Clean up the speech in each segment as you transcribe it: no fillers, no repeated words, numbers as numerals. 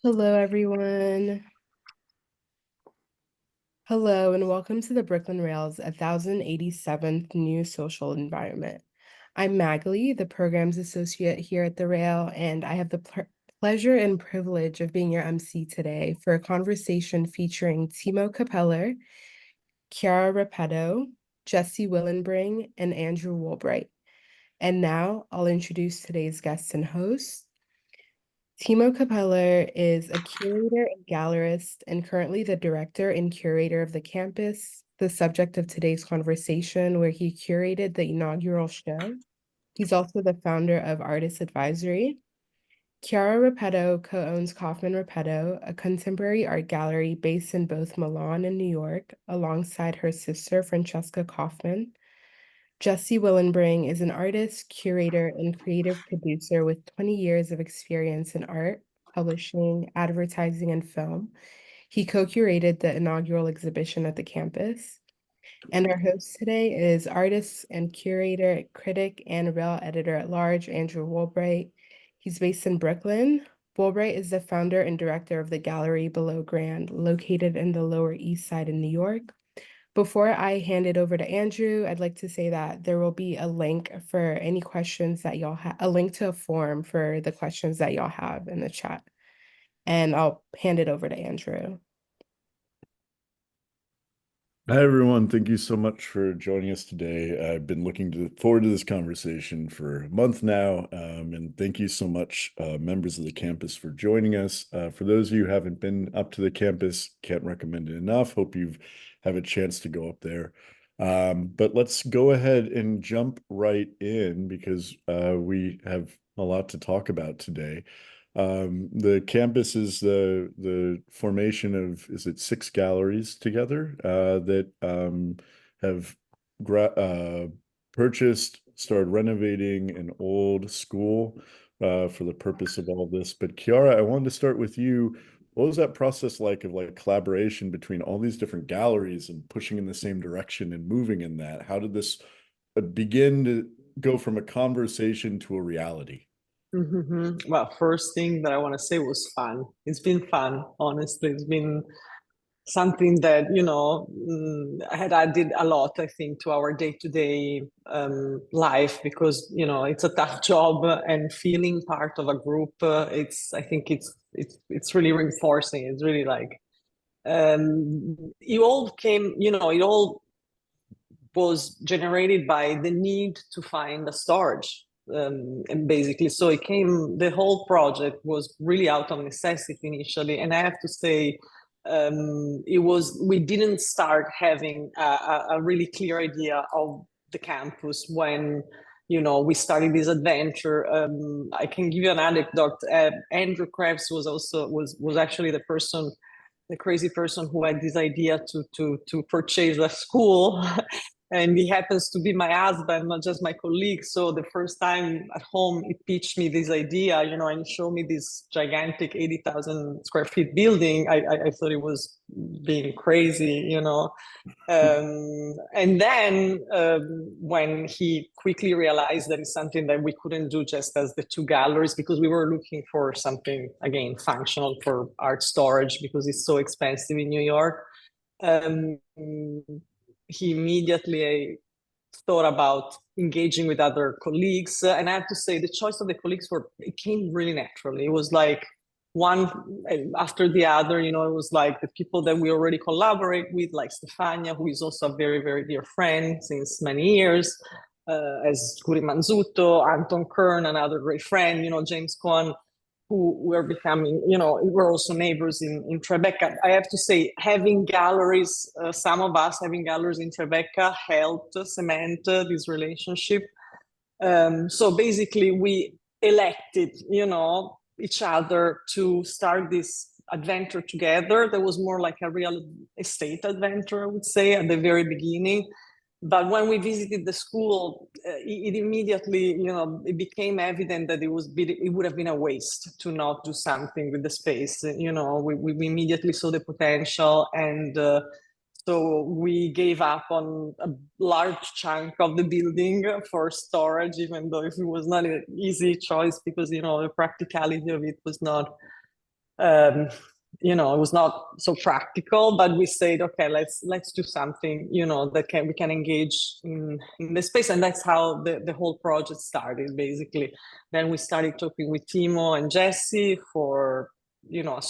Hello, everyone. Hello, and welcome to the Brooklyn Rail's 1087th New Social Environment. I'm Magali, the Programs Associate here at the Rail, and I have the pleasure and privilege of being your MC today for a conversation featuring Timo Kappeller, Chiara Repetto, Jesse Willenbring, and Andrew Woolbright. And now I'll introduce today's guest and host. Timo Kappeller is a curator and gallerist and currently the director and curator of the campus, the subject of today's conversation, where he curated the inaugural show. He's also the founder of Artist Advisory. Chiara Repetto co-owns Kaufmann Repetto, a contemporary art gallery based in both Milan and New York, alongside her sister, Francesca Kaufmann. Jesse Willenbring is an artist, curator, and creative producer with 20 years of experience in art, publishing, advertising, and film. He co-curated the inaugural exhibition at the campus. And our host today is artist and curator, critic, and Rail Editor-at-Large Andrew Woolbright. He's based in Brooklyn. Woolbright is the founder and director of the Gallery Below Grand, located in the Lower East Side in New York. Before I hand it over to Andrew, I'd like to say that there will be a link for any questions that y'all have, a link to a form for the questions that y'all have in the chat. And I'll hand it over to Andrew. Hi, everyone. Thank you so much for joining us today. I've been looking forward to this conversation for a month now. And thank you so much, members of the campus, for joining us. For those of you who haven't been up to the campus, can't recommend it enough. Hope you have a chance to go up there. But let's go ahead and jump right in because we have a lot to talk about today. The campus is the formation of, is it 6 galleries together that have purchased, started renovating an old school for the purpose of all this. But Chiara, I wanted to start with you. What was that process like of collaboration between all these different galleries and pushing in the same direction and moving in that? How did this begin to go from a conversation to a reality? Well, first thing that I want to say was fun. It's been fun, honestly. It's been something that, had added a lot, I think, to our day-to-day life because, it's a tough job and feeling part of a group, I think it's really reinforcing. It's really like, it all came, it all was generated by the need to find a storage. And basically, so the whole project was really out of necessity initially. And I have to say, we didn't start having a really clear idea of the campus when, we started this adventure. I can give you an anecdote. Andrew Kreps was actually the crazy person who had this idea to purchase a school. And he happens to be my husband, not just my colleague. So the first time at home, he pitched me this idea, and showed me this gigantic 80,000 square feet building. I thought it was being crazy, and then when he quickly realized that it's something that we couldn't do just as the 2 galleries, because we were looking for something, again, functional for art storage because it's so expensive in New York. He immediately thought about engaging with other colleagues. And I have to say, the choice of the colleagues it came really naturally. It was like one after the other, it was like the people that we already collaborate with, like Stefania, who is also a very, very dear friend since many years, as Curi Manzutto, Anton Kern, another great friend, James Cohen, who were becoming, we're also neighbors in Tribeca. I have to say, having galleries, some of us having galleries in Tribeca helped cement this relationship. So basically, we elected, each other to start this adventure together. There was more like a real estate adventure, I would say, at the very beginning. But when we visited the school, it immediately, it became evident that it would have been a waste to not do something with the space. We immediately saw the potential, and so we gave up on a large chunk of the building for storage, even though it was not an easy choice because, the practicality of it was not you know, it was not so practical, but we said, okay, let's do something, you know, that we can engage in the space. And that's how the whole project started, basically. Then we started talking with Timo and Jesse for, you know, a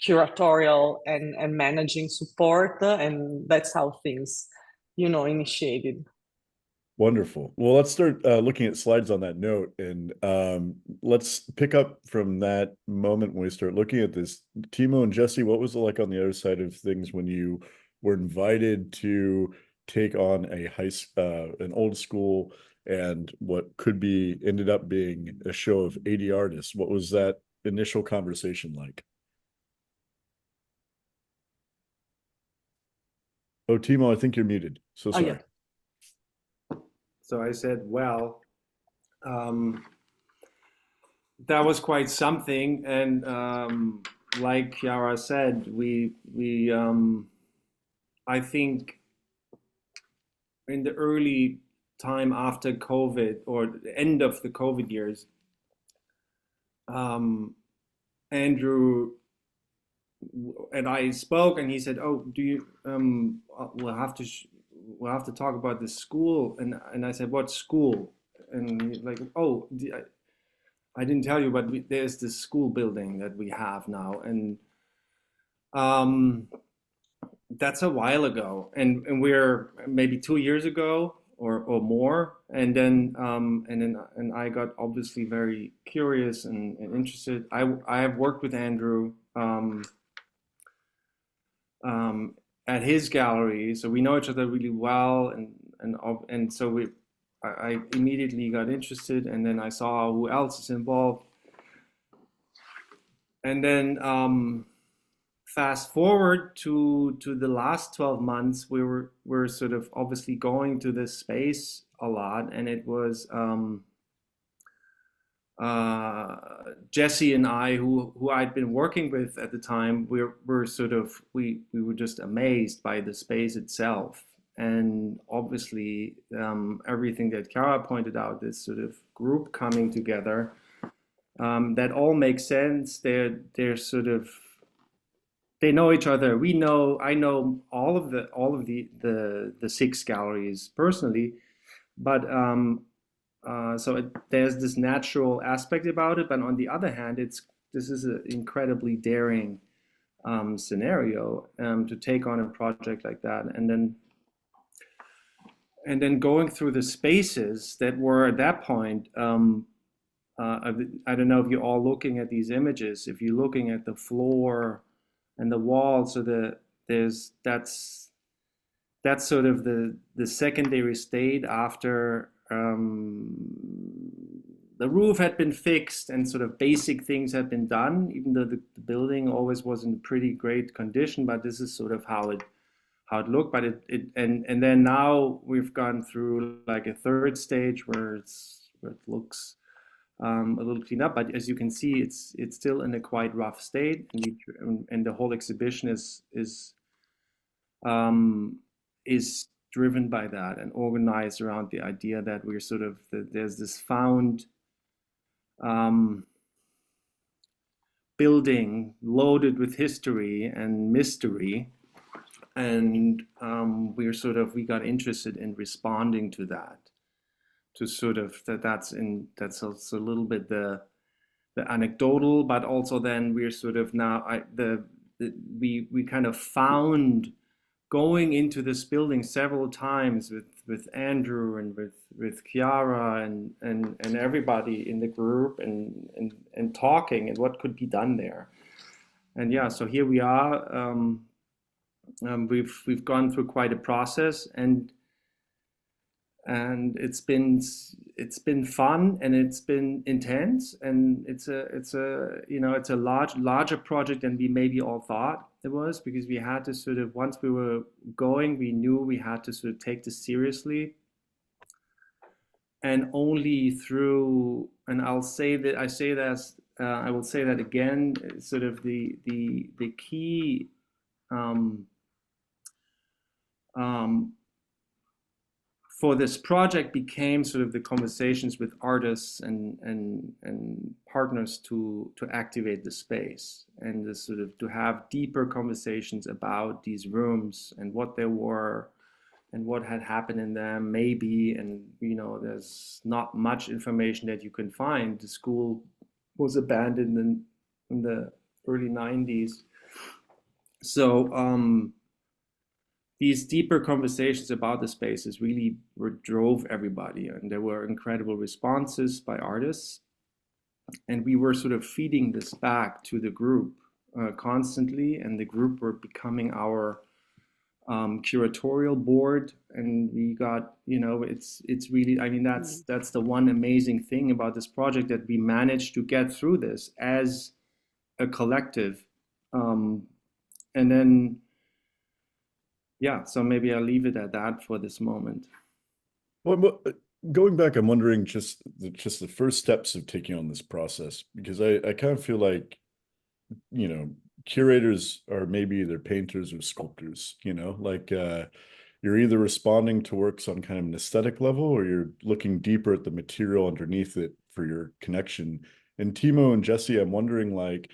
curatorial and managing support. And that's how things, you know, initiated. Wonderful. Well, let's start looking at slides on that note, and let's pick up from that moment when we start looking at this. Timo and Jesse, what was it like on the other side of things when you were invited to take on an old school and what could be ended up being a show of 80 artists? What was that initial conversation like? Oh, Timo, I think you're muted. So sorry. Oh, yeah. So I said, well, that was quite something. And like Chiara said, I think in the early time after COVID, or the end of the COVID years, Andrew and I spoke, and he said, "Oh, do you? We'll have to talk about the school." And I said, "What school?" And he's like, "Oh, I didn't tell you, but there's this school building that we have now." And that's a while ago, and we're maybe 2 years ago or more. And then I got obviously very curious and interested. I have worked with Andrew at his gallery, so we know each other really well, and so I immediately got interested, and then I saw who else is involved, and then fast forward to the last 12 months, we're sort of obviously going to this space a lot, and it was Jesse and I, who I'd been working with at the time, we were just amazed by the space itself, and obviously everything that Chiara pointed out, this sort of group coming together, that all makes sense. They're sort of, they know each other. I know all of the 6 galleries personally, but there's this natural aspect about it. But on the other hand, this is an incredibly daring scenario to take on a project like that, and then going through the spaces that were at that point. I don't know if you're all looking at these images. If you're looking at the floor and the walls, so that's sort of the secondary state after the roof had been fixed and sort of basic things had been done, even though the building always was in pretty great condition. But this is sort of how it looked. But and then now we've gone through like a third stage where it looks a little cleaned up. But as you can see, it's still in a quite rough state, and the whole exhibition is driven by that and organized around the idea that we're sort of there's this found building loaded with history and mystery, and we got interested in responding to that, to sort of that's also a little bit the anecdotal, but also then we're sort of now we kind of found going into this building several times with Andrew and with Chiara and everybody in the group and talking and what could be done there. And yeah, so here we are. We've gone through quite a process, and it's been fun, and it's been intense, and it's a larger project than we maybe all thought it was, because we had to sort of, once we were going, we knew we had to sort of take this seriously, and only through, and I will say that again, sort of the key for this project became sort of the conversations with artists and partners to activate the space, and this sort of to have deeper conversations about these rooms and what they were and what had happened in them maybe. And there's not much information that you can find. The school was abandoned in the early 90s. So these deeper conversations about the spaces really drove everybody, and there were incredible responses by artists. And we were sort of feeding this back to the group constantly, and the group were becoming our curatorial board. And we got, it's really, I mean, that's the one amazing thing about this project, that we managed to get through this as a collective. And then, yeah, so maybe I'll leave it at that for this moment. Well, going back, I'm wondering just the first steps of taking on this process, because I kind of feel like, curators are maybe either painters or sculptors, like you're either responding to works on kind of an aesthetic level, or you're looking deeper at the material underneath it for your connection. And Timo and Jesse, I'm wondering, like,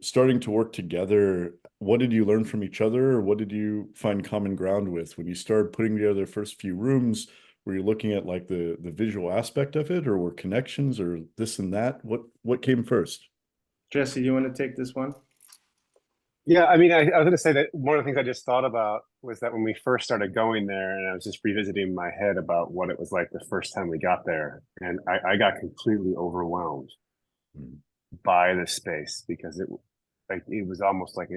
starting to work together, what did you learn from each other, or what did you find common ground with when you started putting together the first few rooms? Were you looking at like the visual aspect of it, or were connections, or this and that? What came first? Jesse, you want to take this one? Yeah, I mean, I was going to say that one of the things I just thought about was that when we first started going there, and I was just revisiting in my head about what it was like the first time we got there, and I got completely overwhelmed by the space, because it was almost like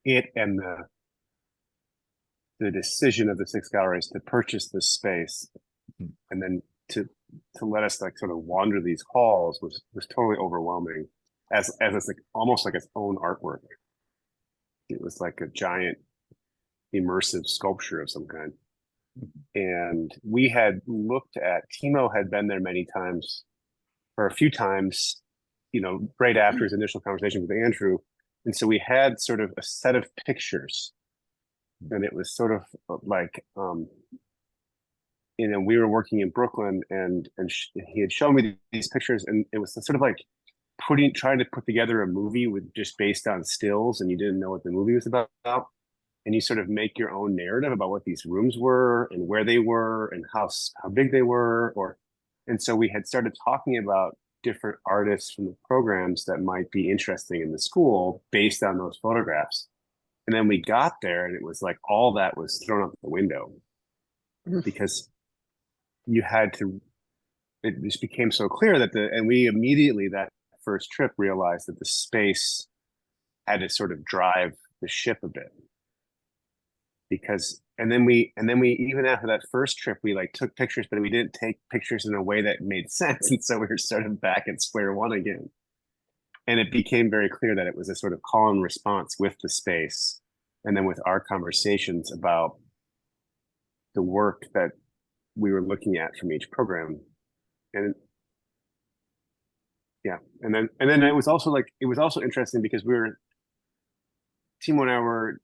it and the decision of the 6 galleries to purchase this space and then to let us like sort of wander these halls was totally overwhelming, as it's like almost like its own artwork. It was like a giant immersive sculpture of some kind. And we had looked at, Timo had been there many times, or a few times, right after his initial conversation with Andrew. And so we had sort of a set of pictures, and it was sort of like, we were working in Brooklyn, and he had shown me these pictures, and it was sort of like trying to put together a movie with just based on stills, and you didn't know what the movie was about, and you sort of make your own narrative about what these rooms were and where they were and how big they were, and so we had started talking about different artists from the programs that might be interesting in the school based on those photographs. And then we got there, and it was like all that was thrown out the window, because you had to, it just became so clear that and we immediately that first trip realized that the space had to sort of drive the ship a bit, because and then we even after that first trip, we like took pictures, but we didn't take pictures in a way that made sense, and so we were sort of back at square one again. And it became very clear that it was a sort of call and response with the space, and then with our conversations about the work that we were looking at from each program. And yeah, and then it was also interesting because Timo and I were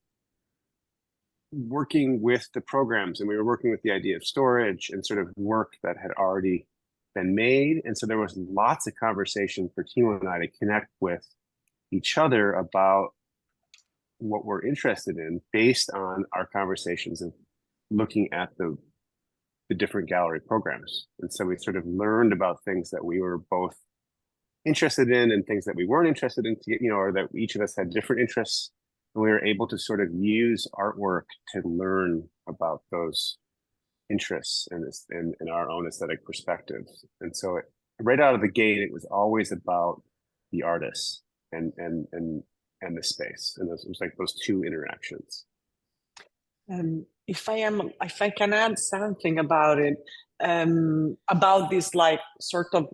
working with the programs, and we were working with the idea of storage and sort of work that had already been made. And so there was lots of conversation for Timo and I to connect with each other about what we're interested in based on our conversations of looking at the different gallery programs. And so we sort of learned about things that we were both interested in and things that we weren't interested in, or that each of us had different interests. And we were able to sort of use artwork to learn about those interests and our own aesthetic perspectives. And so right out of the gate, it was always about the artists and the space. And it was like those two interactions. If I can add something about it, about this like sort of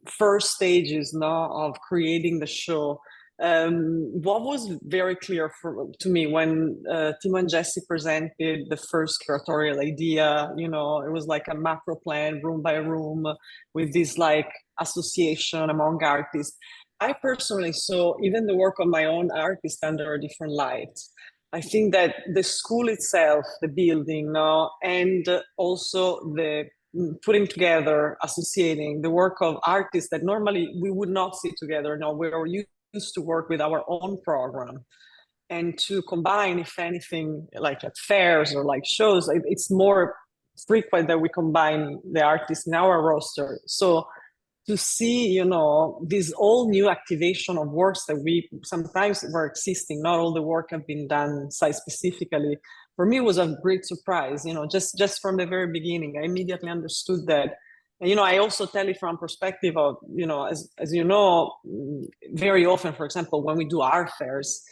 first stages of creating the show. What was very clear to me when Timo and Jesse presented the first curatorial idea, it was like a macro plan, room by room, with this like association among artists. I personally saw even the work of my own artist under a different light. I think that the school itself, the building, no, and also the putting together, associating the work of artists that normally we would not see together. No, we're used to work with our own program, and to combine, if anything, like at fairs or like shows, it's more frequent that we combine the artists in our roster. So to see, you know, this all new activation of works that we sometimes were existing, not all the work have been done site specifically, for me was a great surprise, you know, just from the very beginning. I immediately understood that. And, you know, I also tell it from perspective of, you know, as you know, very often, for example, when we do art fairs,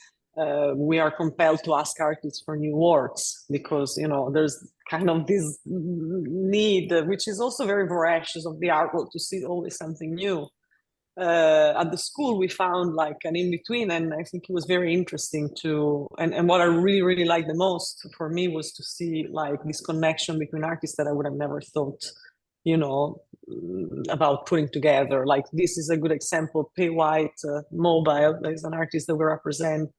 we are compelled to ask artists for new works because, you know, there's kind of this need, which is also very voracious of the art world, to see always something new. At the school, we found like an in-between, and I think it was very interesting to, and what I really, really liked the most for me was to see like this connection between artists that I would have never thought, you know, about putting together. Like this is a good example. Pay White Mobile, there's an artist that we represent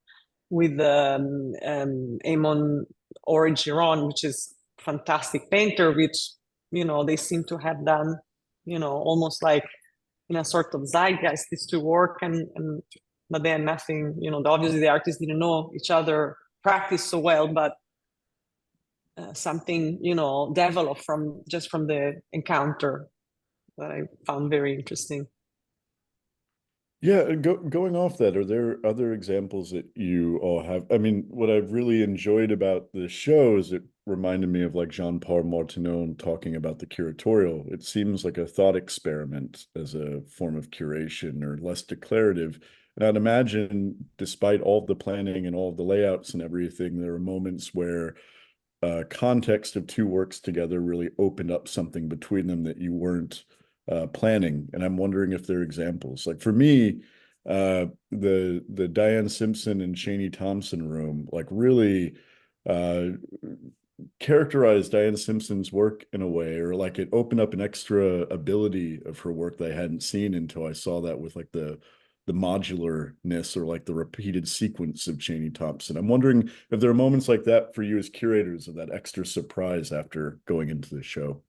with Amon Giron, which is fantastic painter, which, you know, they seem to have done, you know, almost like in a sort of zeitgeist, these two work, and but then nothing, you know, obviously the artists didn't know each other, practice so well, but something, you know, developed from the encounter that I found very interesting. Yeah, going off that, are there other examples that you all have? I mean, what I've really enjoyed about the show is it reminded me of like Jean-Paul Martineau talking about the curatorial. It seems like a thought experiment as a form of curation, or less declarative. And I'd imagine, despite all the planning and all the layouts and everything, there are moments where context of two works together really opened up something between them that you weren't planning. And I'm wondering if there are examples. Like for me, the Diane Simpson and Cheney Thompson room, like really characterized Diane Simpson's work in a way, or like it opened up an extra ability of her work that I hadn't seen until I saw that with like the modularness, or like the repeated sequence of Cheney Thompson. I'm wondering if there are moments like that for you as curators, of that extra surprise after going into the show.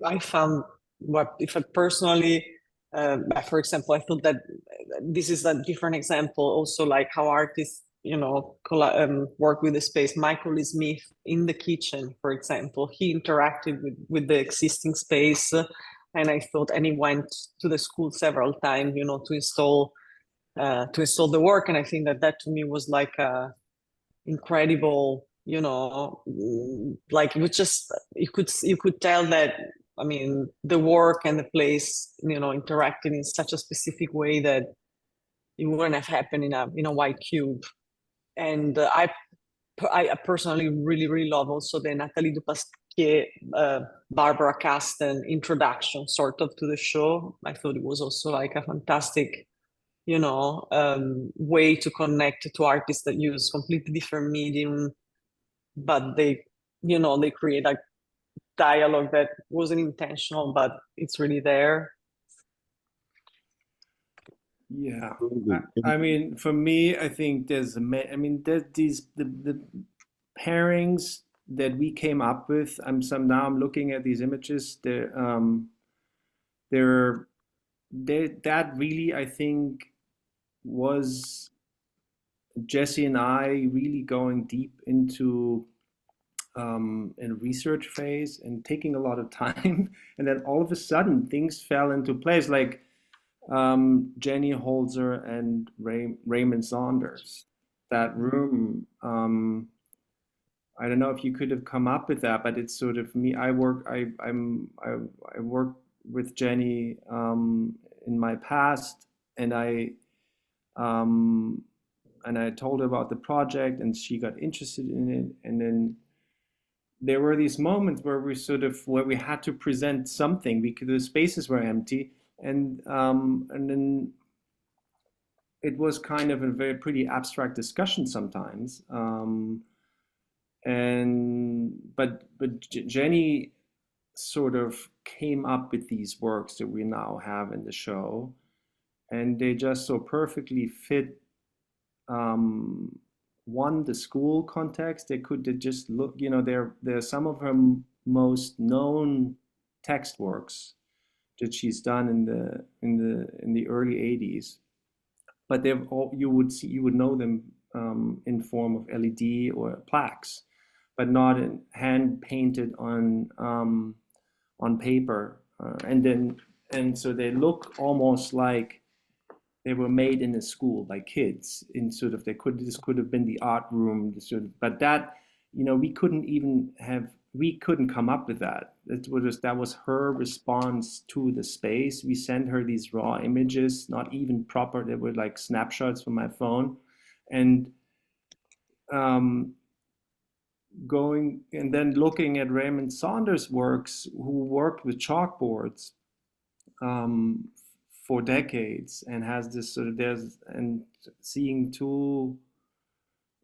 I found, what if I personally, for example, I thought that this is a different example, also like how artists, you know, work with the space. Michael Lee Smith in the kitchen, for example, he interacted with the existing space, and I thought, and he went to the school several times, you know, to install the work, and I think that to me was like a incredible, you know, like it was just, you could tell that, I mean, the work and the place, you know, interacted in such a specific way that it wouldn't have happened in a white cube. And I personally really, really love also the Nathalie Dupasquier, Barbara Kasten introduction sort of to the show. I thought it was also like a fantastic, you know, way to connect to artists that use completely different medium, but they, you know, they create a dialogue that wasn't intentional, but it's really there. Yeah, I mean, for me, I think there's there's the pairings that we came up with. Now I'm looking at these images. That really, I think, was Jesse and I really going deep into in a research phase and taking a lot of time, and then all of a sudden things fell into place, like Jenny Hauser and Raymond Saunders. That room, I don't know if you could have come up with that, but it's sort of me. I work with Jenny in my past, and I told her about the project, and she got interested in it, and then there were these moments where we had to present something because the spaces were empty, and then it was kind of a very pretty abstract discussion sometimes. But Jenny sort of came up with these works that we now have in the show, and they just so perfectly fit one, the school context. They just look, you know, they're some of her most known text works that she's done in the early 80s. But they've all, you would know them in form of LED or plaques, but not in hand painted on paper. And so they look almost like they were made in a school by kids. In sort of, this could have been the art room, but that, you know, we couldn't come up with that. That was her response to the space. We sent her these raw images, not even proper. They were like snapshots from my phone, and going and then looking at Raymond Saunders' works, who worked with chalkboards for decades, and has this sort of, and seeing two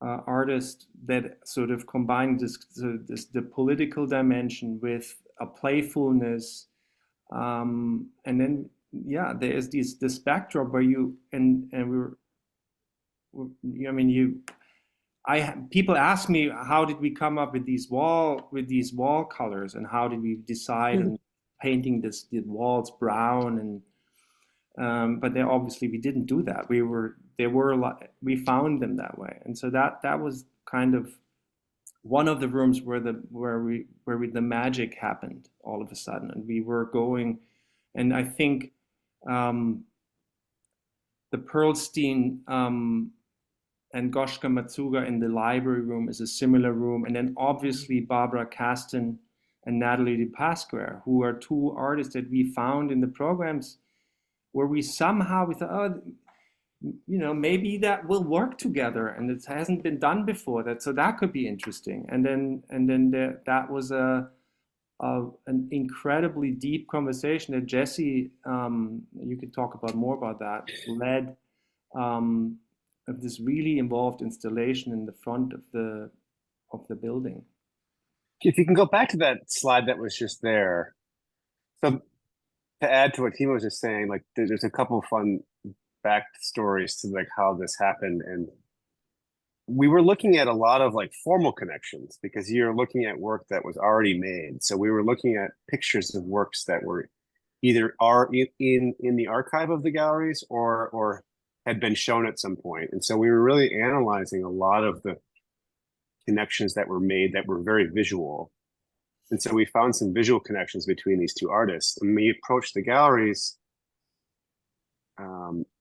artists that sort of combine the political dimension with a playfulness, and then there's this backdrop where people ask me, how did we come up with these wall colors, and how did we decide on painting the walls brown, and but obviously we didn't do that. We found them that way, and so that was kind of one of the rooms where the magic happened all of a sudden, and we were going, and I think the Pearlstein and Goshka Matsuga in the library room is a similar room, and then obviously Barbara Kasten and Natalie de Pasquer, who are two artists that we found in the programs, where we thought, oh, you know, maybe that will work together, and it hasn't been done before. So that could be interesting. And then that was an incredibly deep conversation that Jesse, you could talk about more about that, led of this really involved installation in the front of the building. If you can go back to that slide that was just there. So to add to what Timo was just saying, like there's a couple of fun backstories to like how this happened. And we were looking at a lot of like formal connections, because you're looking at work that was already made. So we were looking at pictures of works that were either in the archive of the galleries or had been shown at some point. And so we were really analyzing a lot of the connections that were made that were very visual. And so we found some visual connections between these two artists. And when we approached the galleries,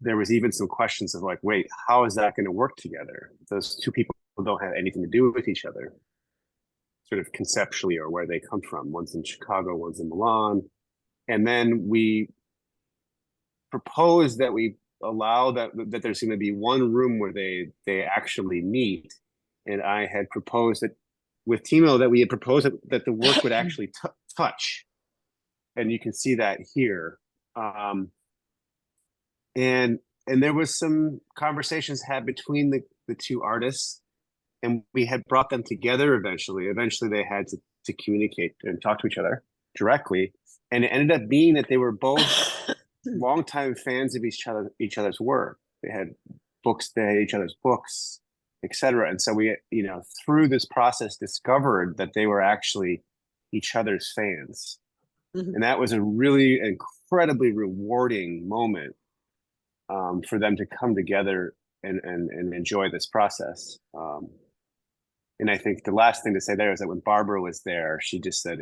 there was even some questions of like, wait, how is that going to work together? Those two people don't have anything to do with each other, sort of conceptually, or where they come from. One's in Chicago, one's in Milan. And then we proposed that we allow that there's going to be one room where they actually meet. And I had proposed that with Timo, that we had proposed that the work would actually touch. And you can see that here. And there was some conversations had between the two artists, and we had brought them together eventually. Eventually they had to communicate and talk to each other directly. And it ended up being that they were both longtime fans of each other's work. They had each other's books, etc. And so we, you know, through this process discovered that they were actually each other's fans. Mm-hmm. And that was a really incredibly rewarding moment for them to come together and enjoy this process. And I think the last thing to say there is that when Barbara was there, she just said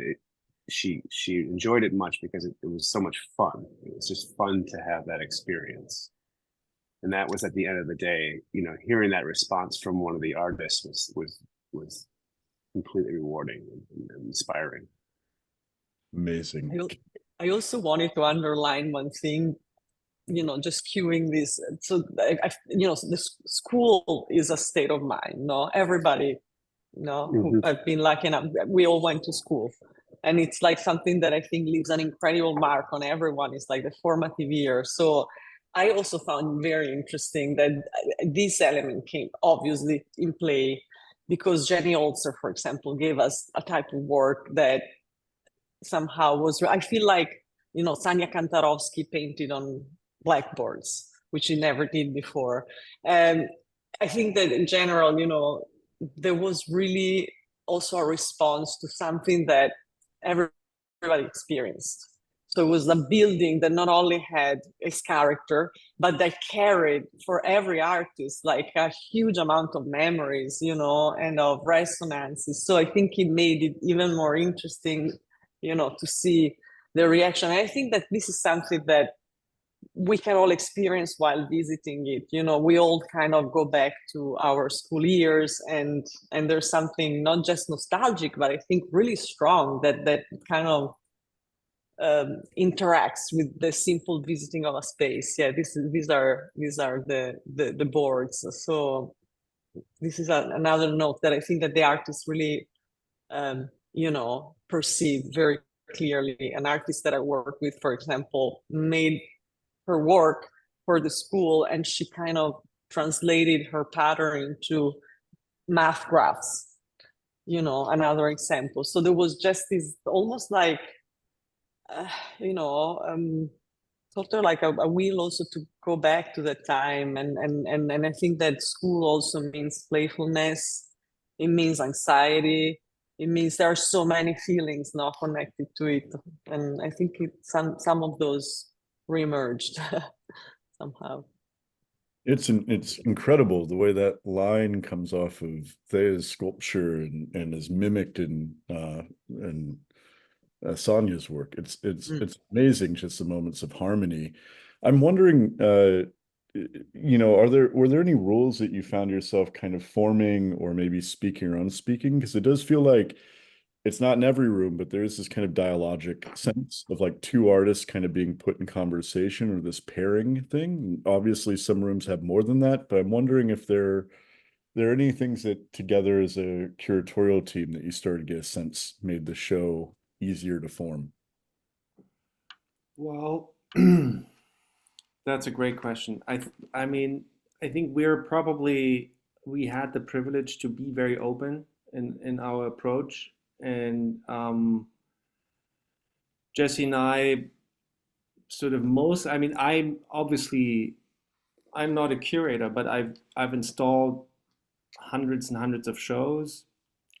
she enjoyed it much because it was so much fun. It was just fun to have that experience. And that was, at the end of the day, you know, hearing that response from one of the artists was completely rewarding and inspiring. Amazing. I also wanted to underline one thing, you know, just cueing this. So, you know, the school is a state of mind. No, everybody, you know, who I've been lucky enough, we all went to school. And it's like something that I think leaves an incredible mark on everyone. It's like the formative years. So I also found very interesting that this element came obviously in play because Jenny Olzer, for example, gave us a type of work that somehow was, I feel like, you know, Sania Kantarovsky painted on blackboards. which he never did before. And I think that in general, you know, there was really also a response to something that everybody experienced. So it was a building that not only had its character, but that carried for every artist like a huge amount of memories, you know, and of resonances. So I think it made it even more interesting, you know, to see the reaction. I think that this is something that we can all experience while visiting it. You know, we all kind of go back to our school years, and there's something not just nostalgic, but I think really strong that kind of interacts with the simple visiting of a space. Yeah, these are the boards. So this is another note that I think that the artists really you know, perceive very clearly. An artist that I work with, for example, made her work for the school, and she kind of translated her pattern into math graphs, you know, another example. So there was just this almost like you know, sort of like a will also to go back to that time. And I think that school also means playfulness. It means anxiety. It means there are so many feelings now connected to it. And I think some of those reemerged somehow. It's incredible the way that line comes off of Thea's sculpture and is mimicked in Sonia's work. It's amazing, just the moments of harmony. I'm wondering, you know, were there any rules that you found yourself kind of forming or maybe speaking or unspeaking? Because it does feel like it's not in every room, but there is this kind of dialogic sense of like two artists kind of being put in conversation or this pairing thing. Obviously, some rooms have more than that, but I'm wondering if there are any things that together as a curatorial team that you started to get a sense made the show easier to form? Well, that's a great question. I mean, I think we had the privilege to be very open in our approach, and Jesse and I sort of I mean, I'm not a curator, but I've installed hundreds and hundreds of shows.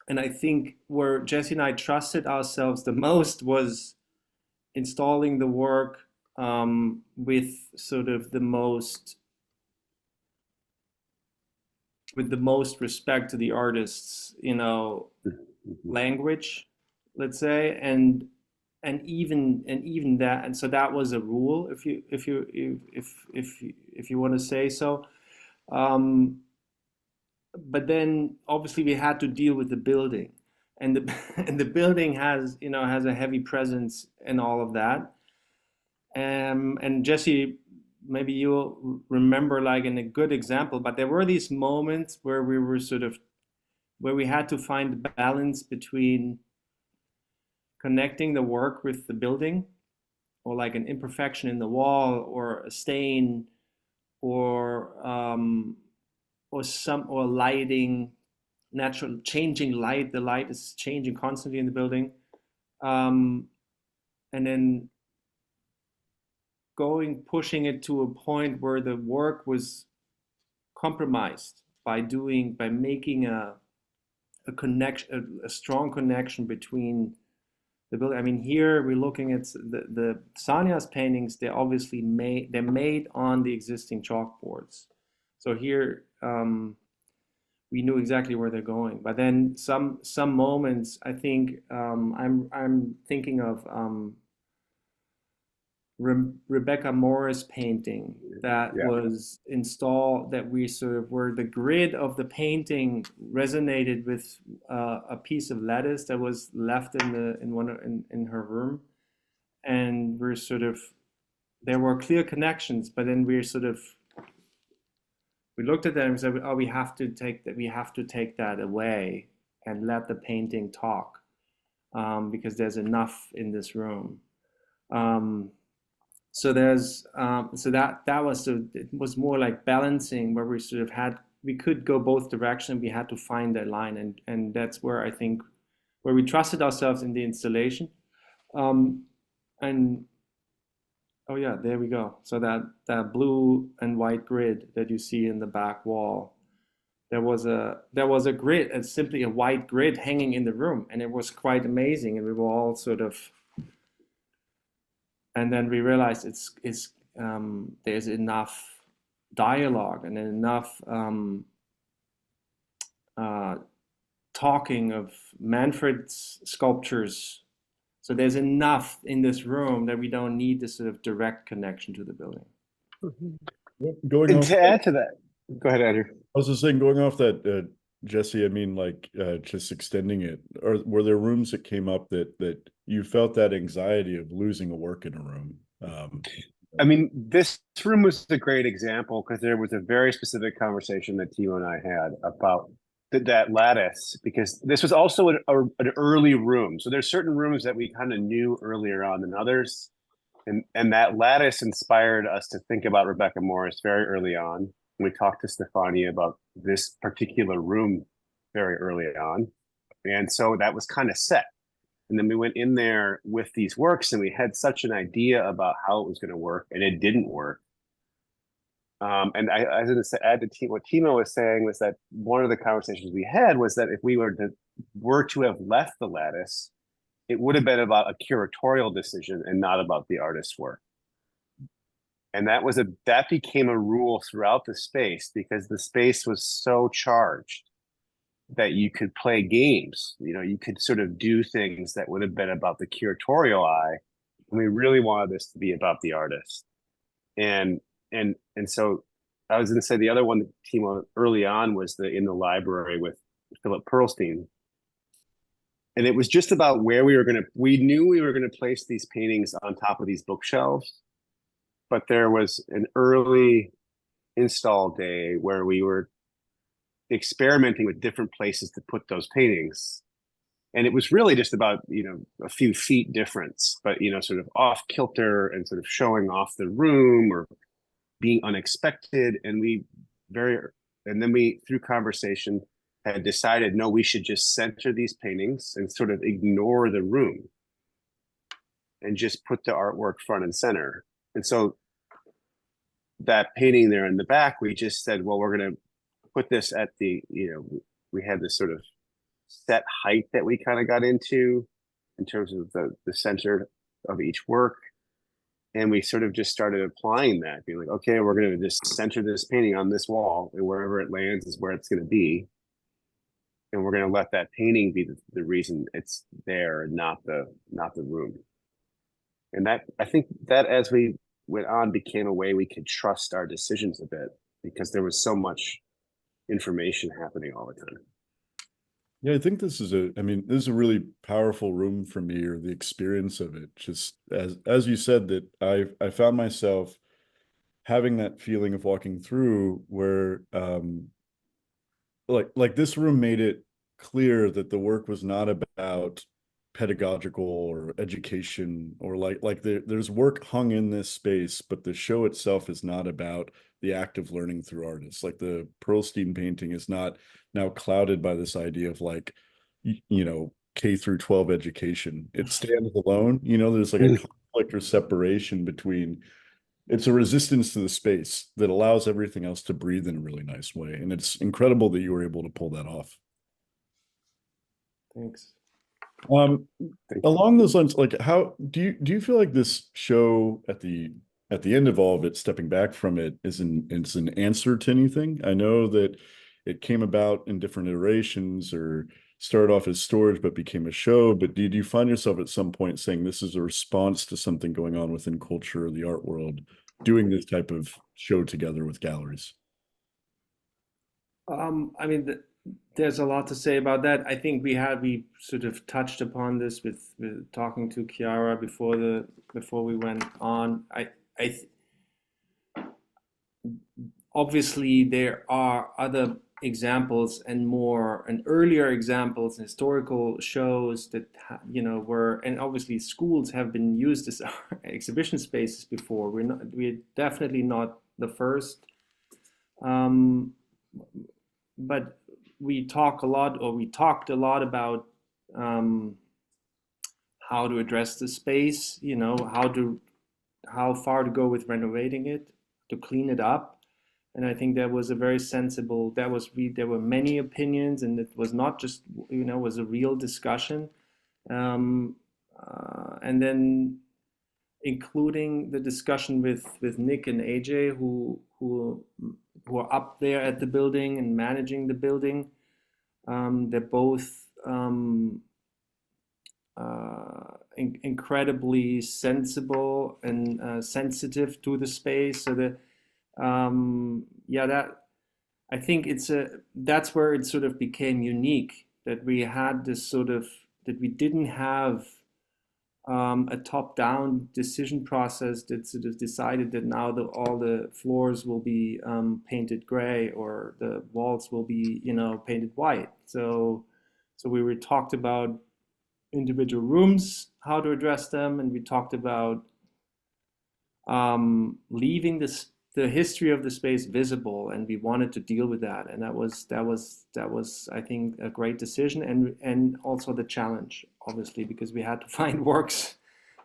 And I think where Jesse and I trusted ourselves the most was installing the work with sort of the most respect to the artist's, you know, language, let's say, and even that, and so that was a rule, if you want to say so. But then obviously we had to deal with the building, and the and the building has, you know, has a heavy presence in all of that. And Jesse, maybe you'll remember like in a good example, but there were these moments where we had to find the balance between connecting the work with the building, or like an imperfection in the wall or a stain, or lighting, natural changing light. The light is changing constantly in the building, and then pushing it to a point where the work was compromised by making a connection, a strong connection between the building. I mean, here we're looking at the Sonia's paintings. They're made on the existing chalkboards. So here we knew exactly where they're going. But then some moments, I think I'm thinking of Rebecca Morris painting that was installed, that we sort of where the grid of the painting resonated with a piece of lettuce that was left in her room, and we're sort of, there were clear connections, but then we looked at that and said, oh, we have to take that away and let the painting talk, because there's enough in this room. So there's it was more like balancing, where we could go both directions. We had to find that line, and that's where I think where we trusted ourselves in the installation, and Oh yeah, there we go. So that blue and white grid that you see in the back wall, there was a grid, it's simply a white grid hanging in the room, and it was quite amazing. And we were all sort of, and then we realized there's enough dialogue and enough talking of Manfred's sculptures. So there's enough in this room that we don't need this sort of direct connection to the building. Going And off, to add to that, go ahead, Andrew. I was just saying, going off that, Jesse, I mean, like, just extending it, or were there rooms that came up that you felt that anxiety of losing a work in a room? I mean, this room was a great example because there was a very specific conversation that Timo and I had about that lattice, because this was also an early room. So there's certain rooms that we kind of knew earlier on than others. And that lattice inspired us to think about Rebecca Morris very early on. We talked to Stefania about this particular room very early on. And so that was kind of set. And then we went in there with these works and we had such an idea about how it was going to work, and it didn't work. And I was going to add to what Timo was saying was that one of the conversations we had was that if we were to have left the lattice, it would have been about a curatorial decision and not about the artist's work. And that became a rule throughout the space, because the space was so charged that you could play games. You could sort of do things that would have been about the curatorial eye, and we really wanted this to be about the artist. And so I was going to say the other one that Timo early on was in the library with Philip Perlstein. And it was just about where we knew we were going to place these paintings on top of these bookshelves, but there was an early install day where we were experimenting with different places to put those paintings. And it was really just about, a few feet difference, but, sort of off kilter and sort of showing off the room or being unexpected. And then we, through conversation, had decided, no, we should just center these paintings and sort of ignore the room and just put the artwork front and center. And so that painting there in the back, we just said, well, we're going to put this at we had this sort of set height that we kind of got into in terms of the center of each work. And we sort of just started applying that, being like, okay, we're going to just center this painting on this wall, and wherever it lands is where it's going to be. And we're going to let that painting be the reason it's there, and not the room. And that, I think that as we went on, became a way we could trust our decisions a bit, because there was so much information happening all the time. Yeah, I think this is a really powerful room for me, or the experience of it. Just as you said, that I found myself having that feeling of walking through where like this room made it clear that the work was not about pedagogical or education, or like there's work hung in this space, but the show itself is not about the act of learning through artists. Like the Perlstein painting is not now clouded by this idea of like, K through 12 education. It stands alone. There's like a conflict or separation between, it's a resistance to the space that allows everything else to breathe in a really nice way. And it's incredible that you were able to pull that off. Thanks. Along those lines, like, how do you feel like this show at the end of all of it, stepping back from it, it's an answer to anything? I know that it came about in different iterations, or started off as storage but became a show. But did you find yourself at some point saying this is a response to something going on within culture or the art world, doing this type of show together with galleries? There's a lot to say about that. I think we sort of touched upon this with talking to Chiara before we went on. Obviously there are other examples and earlier examples, historical shows that were, and obviously schools have been used as exhibition spaces before. We're definitely not the first, but we talked a lot about how to address the space, how to how far to go with renovating it, to clean it up. And I think that was a very sensible, there were many opinions, and it was not just, it was a real discussion. And then including the discussion with Nick and AJ, who are up there at the building and managing the building. They're both incredibly sensible and sensitive to the space. So that that I think that's where it sort of became unique, that we had this sort of, that we didn't have a top-down decision process that sort of decided that now all the floors will be painted gray, or the walls will be, painted white. So we talked about individual rooms, how to address them, and we talked about leaving the history of the space visible, and we wanted to deal with that, and that was I think a great decision, and also the challenge, obviously, because we had to find works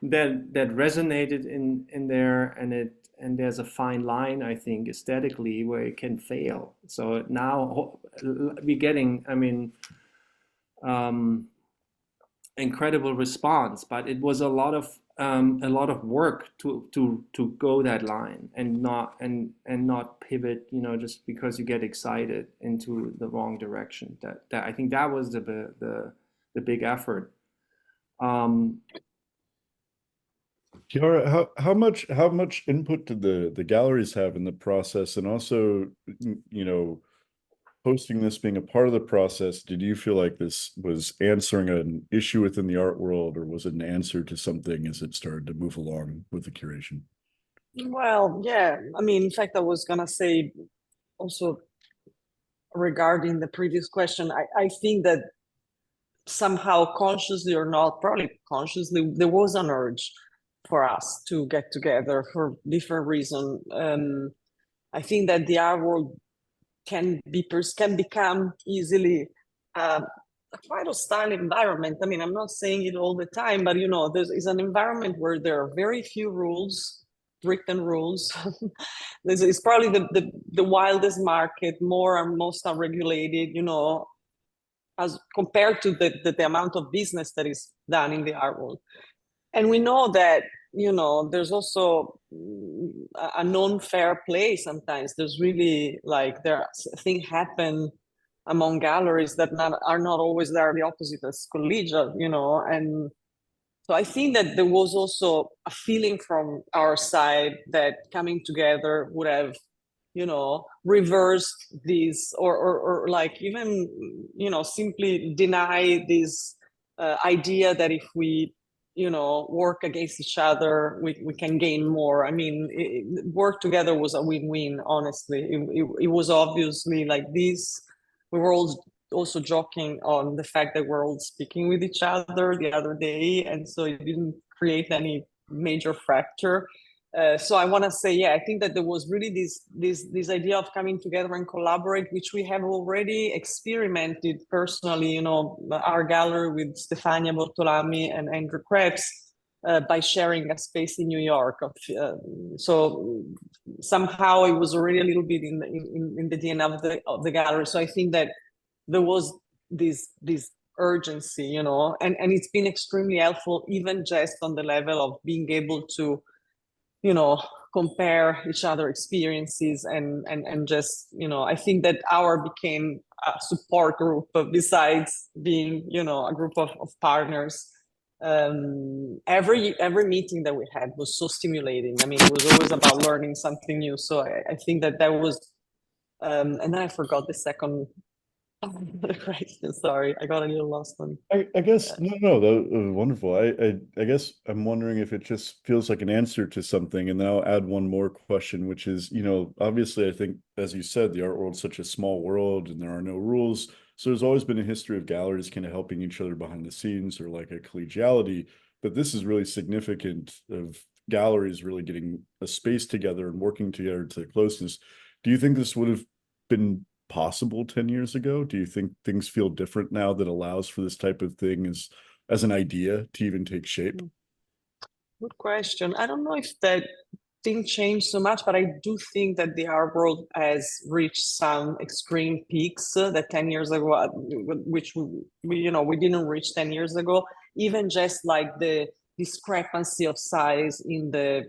that resonated in there, and there's a fine line, I think, aesthetically, where it can fail. So now we're getting, incredible response, but it was a lot of work to go that line, and not pivot, just because you get excited into the wrong direction. That I think that was the big effort. Chiara, how much input did the galleries have in the process, and also, hosting this, being a part of the process, did you feel like this was answering an issue within the art world, or was it an answer to something as it started to move along with the curation? Well, yeah, in fact, I was gonna say also regarding the previous question, I think that somehow, consciously or not, probably consciously, there was an urge for us to get together for different reasons. I think that the art world can become easily a quite hostile environment. I'm not saying it all the time, but is an environment where there are very few rules, written rules. It's probably the wildest market, most unregulated, as compared to the amount of business that is done in the art world. And we know that, there's also a non-fair play sometimes. There's really, things happen among galleries that are not always there, the opposite as collegiate, and so I think that there was also a feeling from our side that coming together would have, reversed this, or even, simply deny this idea that if we, work against each other, we can gain more. Work together was a win-win, honestly. It was obviously like this. We were all also joking on the fact that we're all speaking with each other the other day, and so it didn't create any major fracture. So I want to say, I think that there was really this idea of coming together and collaborate, which we have already experimented personally, our gallery with Stefania Bortolami and Andrew Kreps, by sharing a space in New York. So somehow it was already a little bit in the DNA of the gallery. So I think that there was this urgency, and it's been extremely helpful, even just on the level of being able to, compare each other experiences, and just, I think that our became a support group, besides being, a group of partners. Every meeting that we had was so stimulating. It was always about learning something new. So I think that was, and then I forgot the second question. Sorry, I got a little lost on. I guess no, that was wonderful. I guess I'm wondering if it just feels like an answer to something, and then I'll add one more question, which is, obviously, I think, as you said, the art world's such a small world, and there are no rules. So there's always been a history of galleries kind of helping each other behind the scenes, or like a collegiality. But this is really significant, of galleries really getting a space together and working together to closeness. Do you think this would have been possible 10 years ago? Do you think things feel different now that allows for this type of thing as an idea to even take shape? Good question. I don't know if that thing changed so much, but I do think that the art world has reached some extreme peaks that 10 years ago, which we didn't reach 10 years ago. Even just like the discrepancy of size in the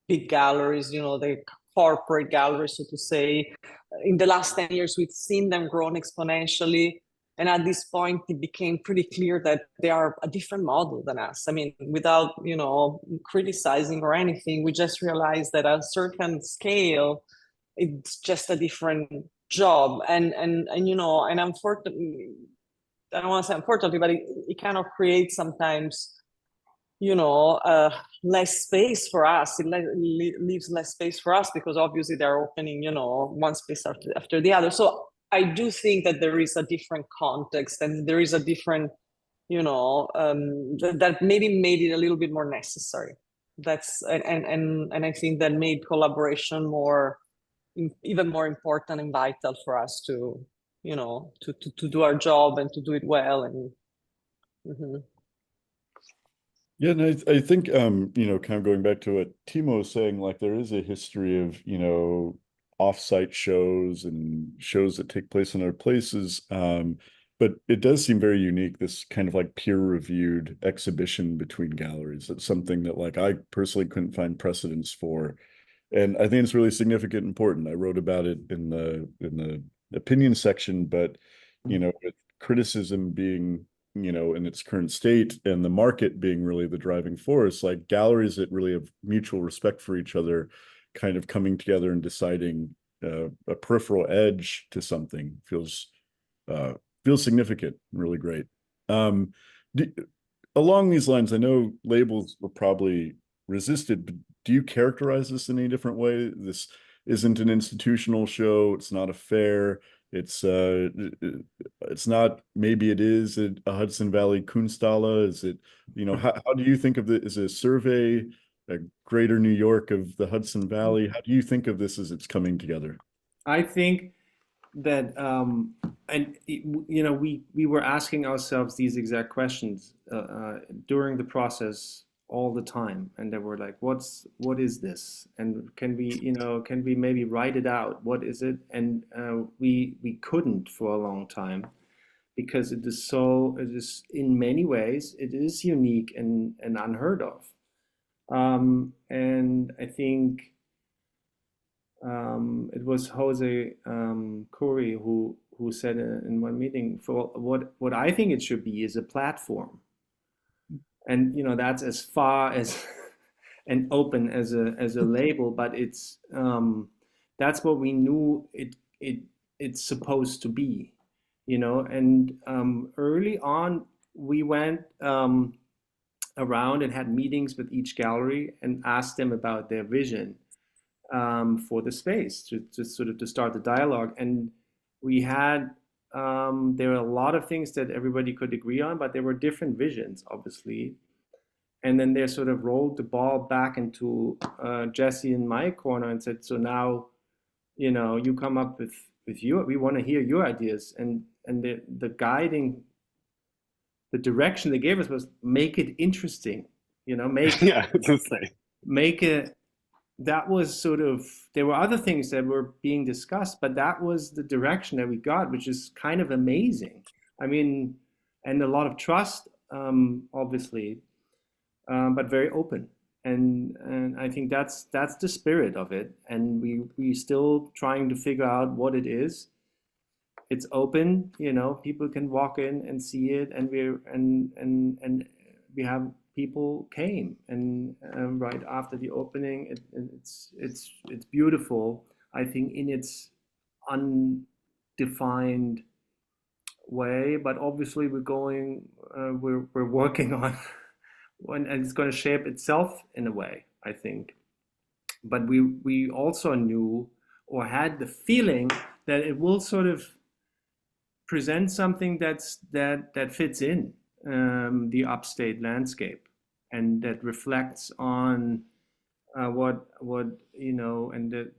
big galleries, the corporate galleries, so to say. In the last 10 years, we've seen them grown exponentially. And at this point, it became pretty clear that they are a different model than us. I mean, without, criticizing or anything, we just realized that at a certain scale, it's just a different job. And unfortunately, I don't want to say unfortunately, but it kind of creates sometimes less space for us. It leaves less space for us because obviously they're opening, one space after the other. So I do think that there is a different context and there is a different, that maybe made it a little bit more necessary. And I think that made collaboration even more important and vital for us to, to do our job and to do it well. And Yeah, and I think kind of going back to what Timo was saying, like there is a history of, off-site shows and shows that take place in other places. But it does seem very unique, this kind of like peer-reviewed exhibition between galleries. It's something that like I personally couldn't find precedence for. And I think it's really significant and important. I wrote about it in the opinion section, but with criticism being in its current state and the market being really the driving force, like galleries that really have mutual respect for each other kind of coming together and deciding a peripheral edge to something feels significant and really great. Along these lines, I know labels were probably resisted, but do you characterize this in any different way? This isn't an institutional show. It's not a fair. It's not, maybe it is a Hudson Valley Kunsthalle. Is it, how do you think of it as a survey, a greater New York of the Hudson Valley? How do you think of this as it's coming together? I think that, we were asking ourselves these exact questions during the process all the time, and they were like, what is this, and can we maybe write it out, what is it? And we couldn't for a long time, because it is in many ways it is unique and unheard of. And I think it was Jose Curry who said in one meeting, for what I think it should be is a platform. And that's as far as and open as a label, but it's that's what we knew it's supposed to be, And early on, we went around and had meetings with each gallery and asked them about their vision for the space to sort of to start the dialogue. And we had there were a lot of things that everybody could agree on, but there were different visions, obviously. And then they sort of rolled the ball back into Jesse and my corner and said, so now, you come up with we want to hear your ideas. And the guiding, the direction they gave us was make it interesting, make it. That was sort of, there were other things that were being discussed, but that was the direction that we got, which is kind of amazing. I mean, and a lot of trust, obviously, but very open. And I think that's the spirit of it. And we still trying to figure out what it is. It's open, people can walk in and see it, and we have people came, and right after the opening, it's beautiful. I think in its undefined way, but obviously we're working on and it's going to shape itself in a way, I think. But we also knew or had the feeling that it will sort of present something that fits in the upstate landscape, and that reflects on what and that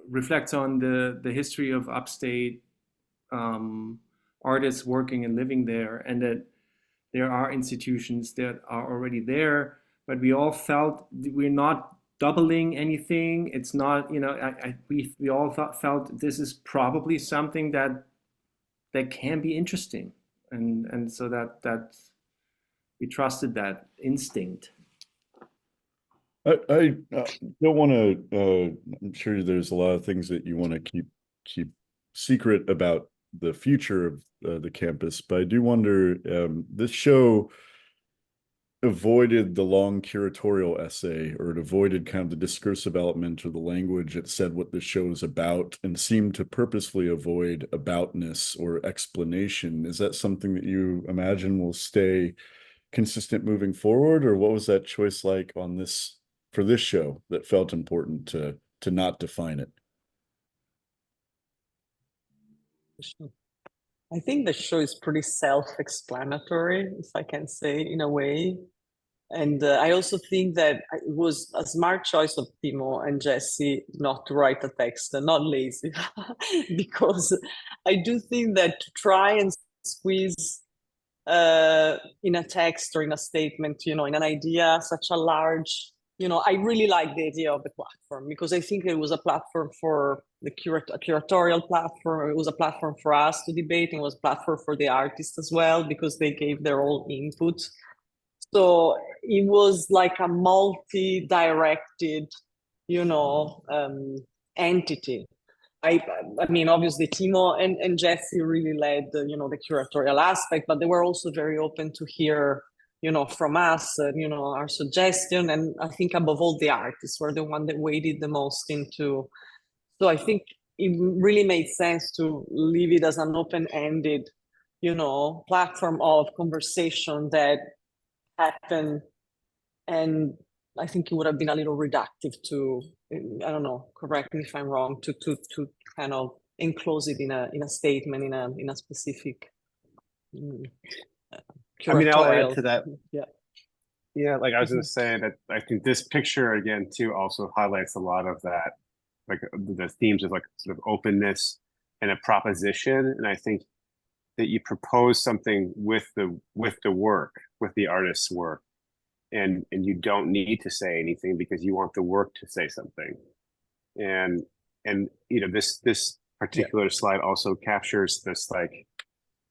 reflects on the history of upstate artists working and living there, and that there are institutions that are already there, but we all felt we're not doubling anything. It's not, you know, we all felt this is probably something that can be interesting, and so that we trusted that instinct. I don't want to. I'm sure there's a lot of things that you want to keep secret about the future of the campus, but I do wonder. This show avoided the long curatorial essay, or it avoided kind of the discursive element or the language it said what the show is about, and seemed to purposefully avoid aboutness or explanation. Is that something that you imagine will stay consistent moving forward, or what was that choice like on this for this show that felt important to not define it? I think the show is pretty self-explanatory, if I can say, in a way. And I also think that it was a smart choice of Timo and Jesse not to write a text, and not lazy, because I do think that to try and squeeze in a text or in a statement, you know, in an idea, such a large, you know, I really like the idea of the platform, because I think it was a platform for the curatorial platform. It was a platform for us to debate, and it was a platform for the artists as well, because they gave their own input. So it was like a multi-directed, you know, entity. I mean, obviously, Timo and Jesse really led the, you know, the curatorial aspect, but they were also very open to hear, you know, from us, you know, our suggestion. And I think above all, the artists were the one that waded the most into. So I think it really made sense to leave it as an open-ended, you know, platform of conversation that happened. And I think it would have been a little reductive to, I don't know, correct me if I'm wrong, to kind of enclose it in a statement, in a specific I mean, I'll add to that. Yeah, like I was going to say that I think this picture again too also highlights a lot of that, like the themes of like sort of openness and a proposition. And I think that you propose something with the work, with the artist's work, and you don't need to say anything because you want the work to say something. And you know, this particular slide also captures this like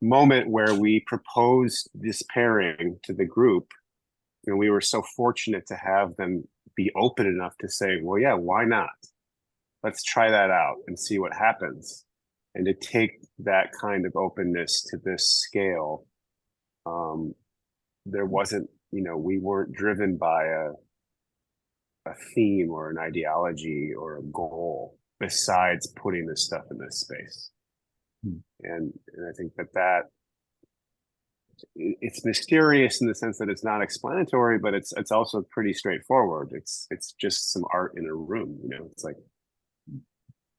moment where we proposed this pairing to the group. You know, we were so fortunate to have them be open enough to say, well, yeah, why not? Let's try that out and see what happens. And to take that kind of openness to this scale, there wasn't, you know, we weren't driven by a theme or an ideology or a goal besides putting this stuff in this space. And I think that it's mysterious in the sense that it's not explanatory, but it's also pretty straightforward. It's just some art in a room, you know. It's like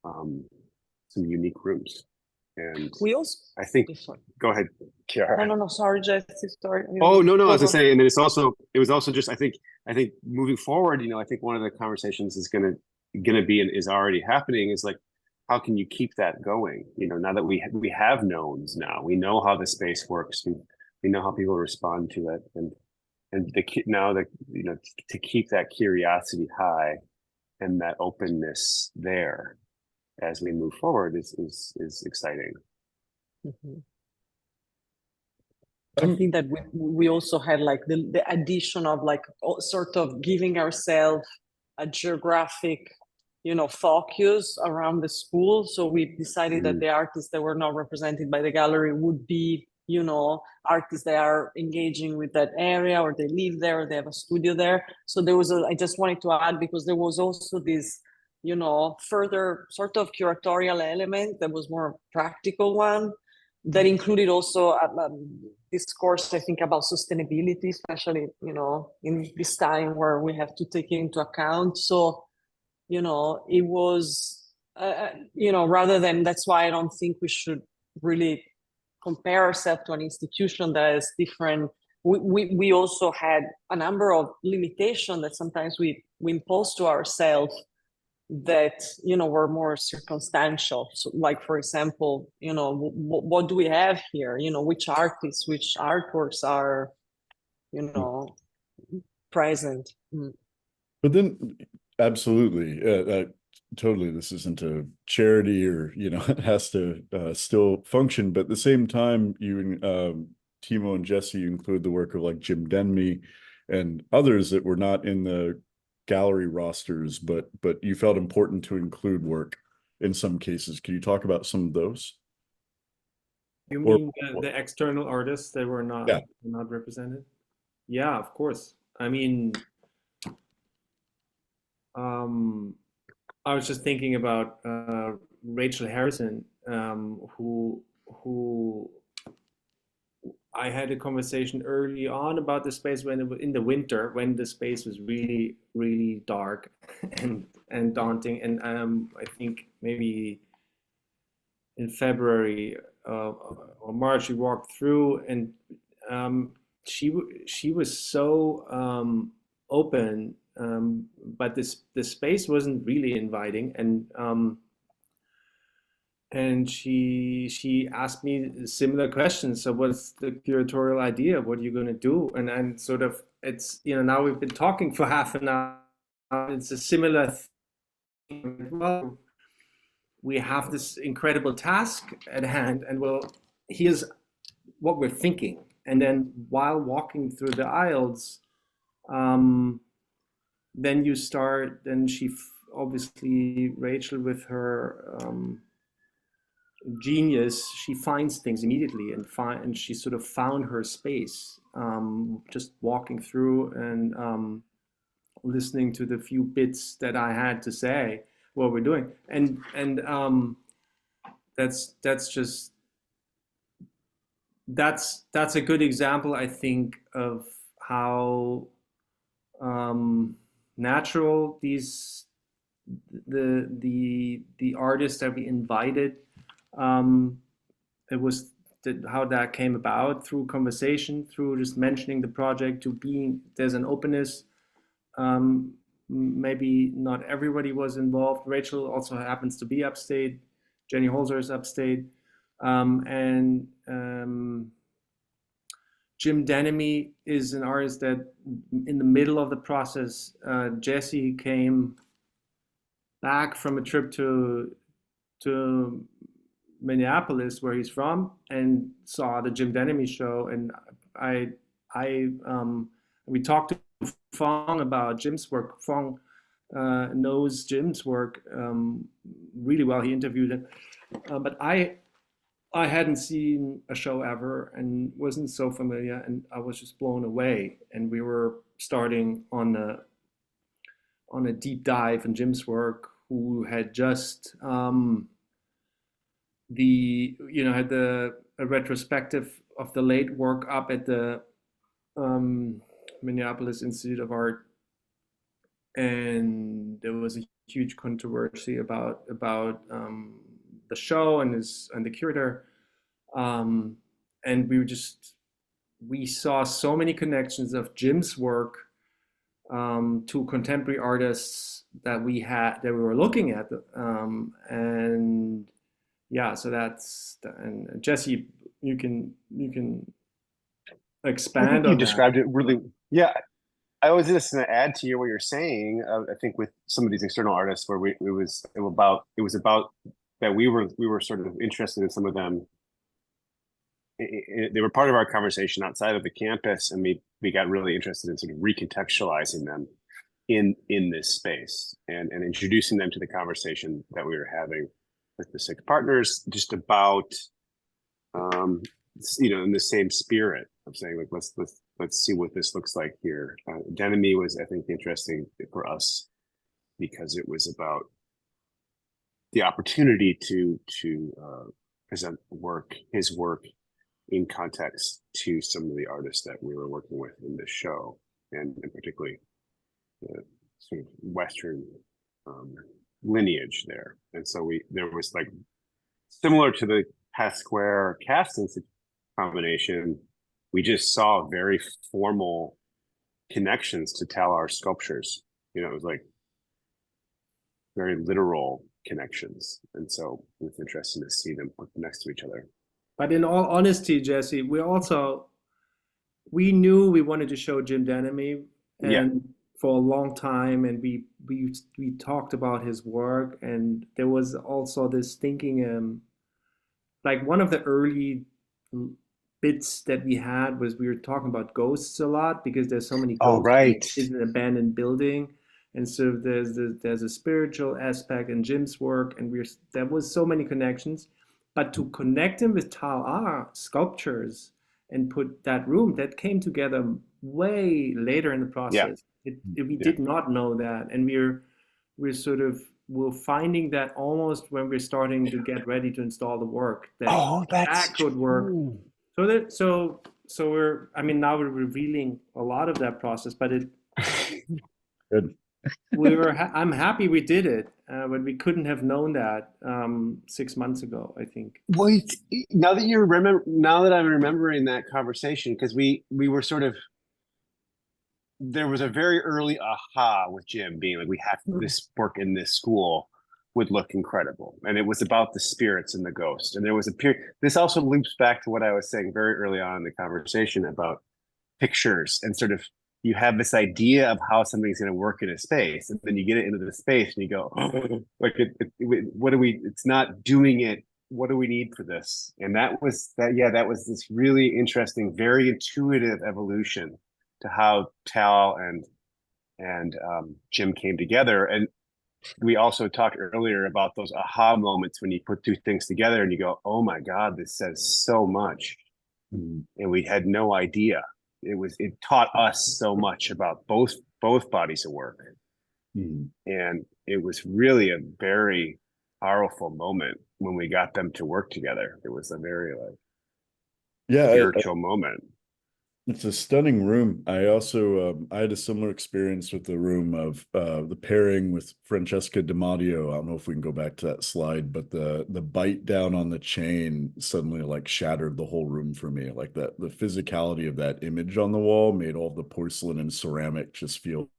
some unique rooms. And we also, I think, go ahead, Chiara. No, sorry, Jesse, sorry. Oh, no, I was gonna say, and then it was also just, I think moving forward, you know, I think one of the conversations is gonna be, and is already happening, is like, how can you keep that going? You know, now that we have knowns now, we know how the space works, we know how people respond to it, and now that, you know, to keep that curiosity high and that openness there as we move forward is exciting. Mm-hmm. I think that we also had like the addition of like sort of giving ourselves a geographic, you know, focus around the school. So we decided that the artists that were not represented by the gallery would be, you know, artists that are engaging with that area, or they live there, or they have a studio there. So there was I just wanted to add, because there was also this, you know, further sort of curatorial element that was more practical one, that included also discourse, I think, about sustainability, especially, you know, in this time where we have to take it into account. So, you know, it was, you know, rather than, that's why I don't think we should really compare ourselves to an institution that is different. We also had a number of limitations that sometimes we impose to ourselves, that, you know, were more circumstantial. So like, for example, you know, what do we have here? You know, which artists, which artworks are, you know, present. But then, absolutely, totally, this isn't a charity, or, you know, it has to still function. But at the same time, you, Timo and Jesse, include the work of like Jim Denmy and others that were not in the gallery rosters, but you felt important to include work in some cases. Can you talk about some of those? You Or- mean the external artists that were Yeah. not represented? Yeah, of course. I mean, I was just thinking about Rachel Harrison, who I had a conversation early on about the space when it was in the winter, when the space was really, really dark and daunting. And I think maybe in February or March, we walked through, and she was so open, but the space wasn't really inviting, and she asked me similar questions. So what's the curatorial idea? What are you going to do? And sort of, it's, you know, now we've been talking for half an hour. It's a similar thing. Well, we have this incredible task at hand, and well, here's what we're thinking. And then while walking through the aisles, then you start, then obviously Rachel, with her genius, she finds things immediately, and she sort of found her space, just walking through and listening to the few bits that I had to say what we're doing, and that's a good example, I think, of how natural the artists that we invited, it was how that came about, through conversation, through just mentioning the project, to being, there's an openness. Maybe not everybody was involved. Rachel also happens to be upstate. Jenny Hauser is upstate. And Jim Denemy is an artist that in the middle of the process, Jesse came back from a trip to Minneapolis, where he's from, and saw the Jim Denemy show. And we talked to Fong about Jim's work. Fong knows Jim's work really well. He interviewed him, but I hadn't seen a show ever and wasn't so familiar, and I was just blown away. And we were starting on a deep dive in Jim's work, who had just had a retrospective of the late work up at the Minneapolis Institute of Art, and there was a huge controversy about the show and the curator, and we saw so many connections of Jim's work to contemporary artists that we were looking at, and yeah, so that's, and Jesse, you can expand on that. You described it really, yeah. I was just going to add to what you're saying. I think with some of these external artists, where it was about that we were sort of interested in some of them. They were part of our conversation outside of the campus, and we got really interested in sort of recontextualizing them in this space and introducing them to the conversation that we were having with the 6 partners, just about in the same spirit of saying, like, let's see what this looks like here. Denemy was, I think, interesting for us because it was about the opportunity to present his work in context to some of the artists that we were working with in this show, and particularly the sort of Western lineage there. And so there was, like, similar to the Pasquare Castens combination, we just saw very formal connections to Talar sculptures. It was like very literal connections. And so it's interesting to see them put next to each other. But in all honesty, Jesse, we knew we wanted to show Jim Denemy, Yeah. and for a long time, and we talked about his work, and there was also this thinking, like one of the early bits that we had was we were talking about ghosts a lot because there's so many Oh, ghosts right. in an abandoned building, and so there's a spiritual aspect in Jim's work, and there was so many connections, but to connect him with Tal art sculptures and put that room that came together way later in the process. We did not know that, and we're finding that almost when we're starting to get ready to install the work that could work. So we're now we're revealing a lot of that process, but Good. I'm happy we did it, but we couldn't have known that 6 months ago, I think. Wait, now that I'm remembering that conversation, because we were sort of, there was a very early aha with Jim being like, we have this work in this school would look incredible. And it was about the spirits and the ghost. And there was a period, this also loops back to what I was saying very early on in the conversation about pictures and sort of, you have this idea of how something's going to work in a space, and then you get it into the space and you go, oh, like, it's not doing it. What do we need for this? And that was this really interesting, very intuitive evolution to how Tal and Jim came together. And we also talked earlier about those aha moments when you put two things together and you go, oh my God, this says so much. And we had no idea. It taught us so much about both bodies of work. And it was really a very powerful moment when we got them to work together. It was a very spiritual moment. It's a stunning room. I also I had a similar experience with the room of the pairing with Francesca Madio. I don't know if we can go back to that slide, but the bite down on the chain suddenly like shattered the whole room for me. Like that, the physicality of that image on the wall made all the porcelain and ceramic just feel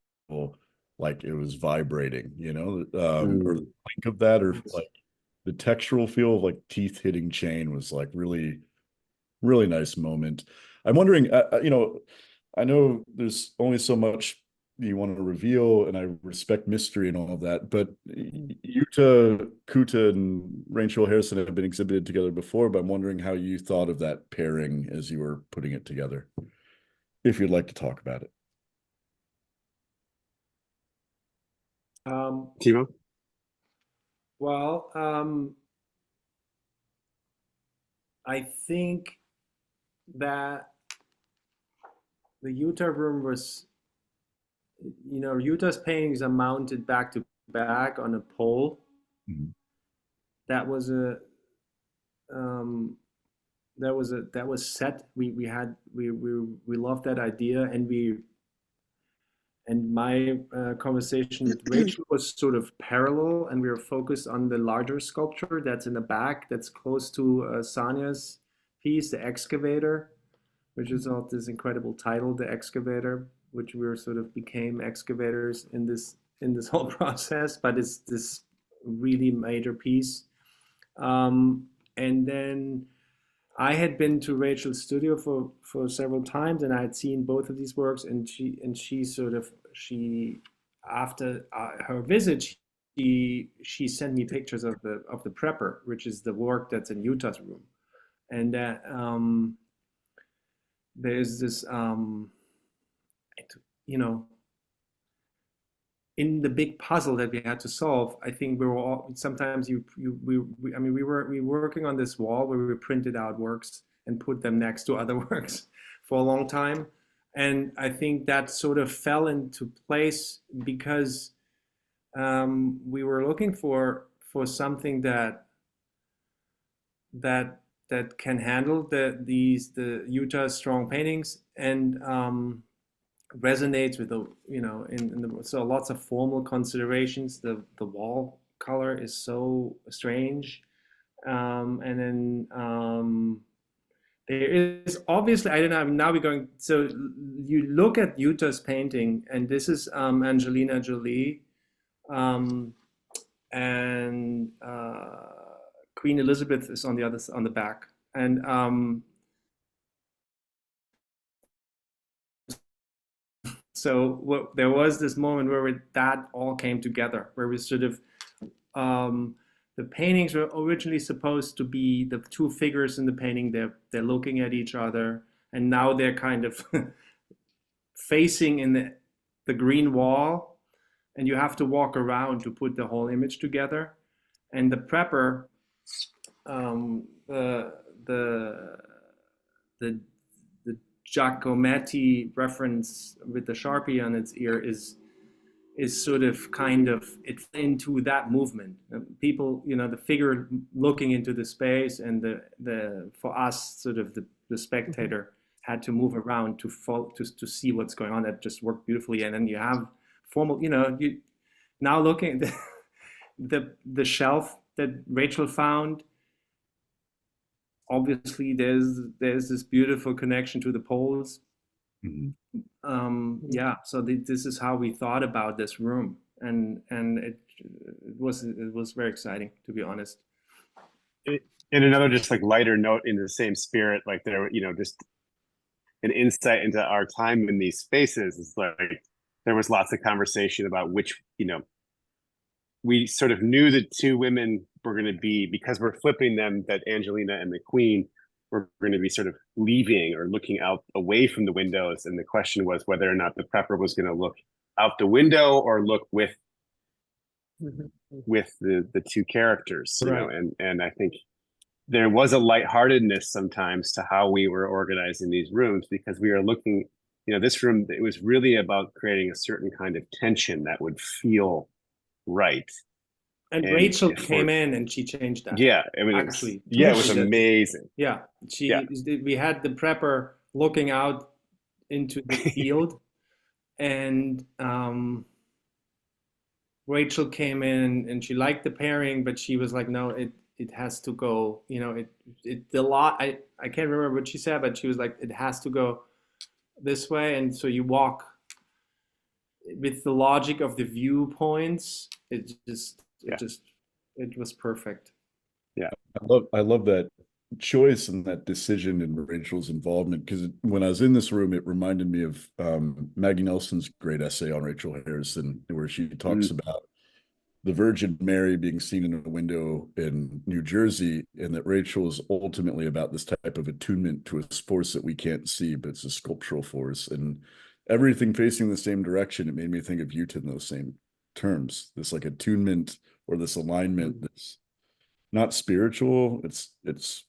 like it was vibrating, or the link of that, or like the textural feel of like teeth hitting chain was like really, really nice moment. I'm wondering, I know there's only so much you want to reveal, and I respect mystery and all of that, but Jutta, Kuta, and Rachel Harrison have been exhibited together before, but I'm wondering how you thought of that pairing as you were putting it together, if you'd like to talk about it. Timo? Well, I think that the Jutta room was, Jutta's paintings are mounted back to back on a pole. That was set. We loved that idea, and my conversation with Rachel was sort of parallel, and we were focused on the larger sculpture that's in the back, that's close to Sanya's piece, The Excavator, which is all this incredible title, The Excavator, which we sort of became excavators in this whole process, but it's this really major piece. And then I had been to Rachel's studio for several times, and I had seen both of these works, and she after her visit, she sent me pictures of the prepper, which is the work that's in Jutta's room, and that there's this in the big puzzle that we had to solve. I think we were all sometimes we were working on this wall where we printed out works and put them next to other works for a long time, and I think that sort of fell into place because we were looking for something that can handle the Jutta strong paintings and resonates with so lots of formal considerations. The wall color is so strange, and then there is obviously, I don't know, now we're going, so you look at Jutta's painting, and this is Angelina Jolie, and Queen Elizabeth is on the back. And so there was this moment where that all came together, where we sort of, the paintings were originally supposed to be the two figures in the painting. They're looking at each other, and now they're kind of facing in the green wall, and you have to walk around to put the whole image together. And the prepper, the Giacometti reference with the Sharpie on its ear is sort of kind of it into that movement. People, the figure looking into the space, and the for us sort of the spectator had to move around to see what's going on. That just worked beautifully. And then you have formal, you now looking at the shelf that Rachel found. Obviously, there's this beautiful connection to the poles. Yeah, so this is how we thought about this room, and it was very exciting, to be honest. In another just like lighter note in the same spirit, like there, just an insight into our time in these spaces is like there was lots of conversation about which, we sort of knew the two women were going to be, because we're flipping them, that Angelina and the Queen were going to be sort of leaving or looking out away from the windows. And the question was whether or not the prepper was going to look out the window or look with the two characters, Right. and I think there was a lightheartedness sometimes to how we were organizing these rooms, because we are looking, this room, it was really about creating a certain kind of tension that would feel right. And Rachel came in and she changed that. Yeah, I mean, actually, it was amazing. Yeah, we had the prepper looking out into the field, and Rachel came in and she liked the pairing, but she was like, no, it has to go. I can't remember what she said, but she was like, it has to go this way. And so you walk with the logic of the viewpoints. It was perfect. Yeah, I love that choice and that decision and Rachel's involvement, because when I was in this room, it reminded me of Maggie Nelson's great essay on Rachel Harrison, where she talks about the Virgin Mary being seen in a window in New Jersey, and that Rachel is ultimately about this type of attunement to a force that we can't see, but it's a sculptural force, and everything facing the same direction. It made me think of Utah in those same terms, this like attunement or this alignment that's not spiritual, it's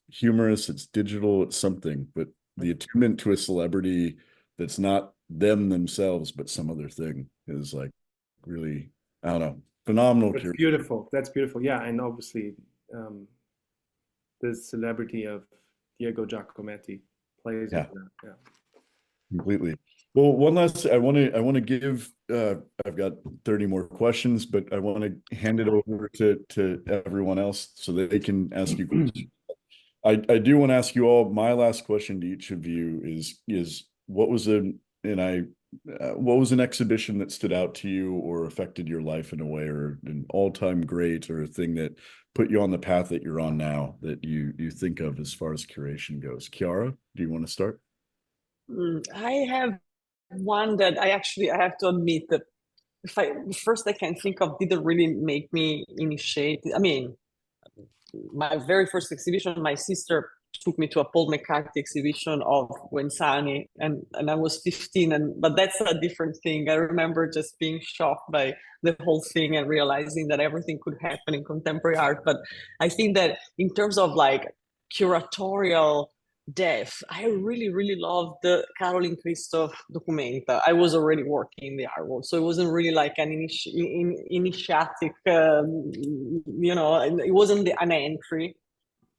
humorous, it's digital, it's something, but the attunement to a celebrity that's not them themselves but some other thing is like really, I don't know, phenomenal. That's beautiful. That's beautiful. Yeah, and obviously the celebrity of Diego Giacometti plays in that. Yeah, completely. Well, one last, I want to give, I've got 30 more questions, but I want to hand it over to everyone else so that they can ask you questions. I do want to ask you all, my last question to each of you is what was an exhibition that stood out to you or affected your life in a way, or an all-time great, or a thing that put you on the path that you're on now that you think of as far as curation goes? Chiara, do you want to start? I have one that I have to admit that first I can think of didn't really make me initiate. I mean, my very first exhibition, my sister took me to a Paul McCartney exhibition of Wensani, and I was 15, but that's a different thing. I remember just being shocked by the whole thing and realizing that everything could happen in contemporary art. But I think that in terms of like curatorial depth, I really, really loved the Caroline Christoph Documenta. I was already working in the art world, so it wasn't really like an initiatic, it wasn't an entry,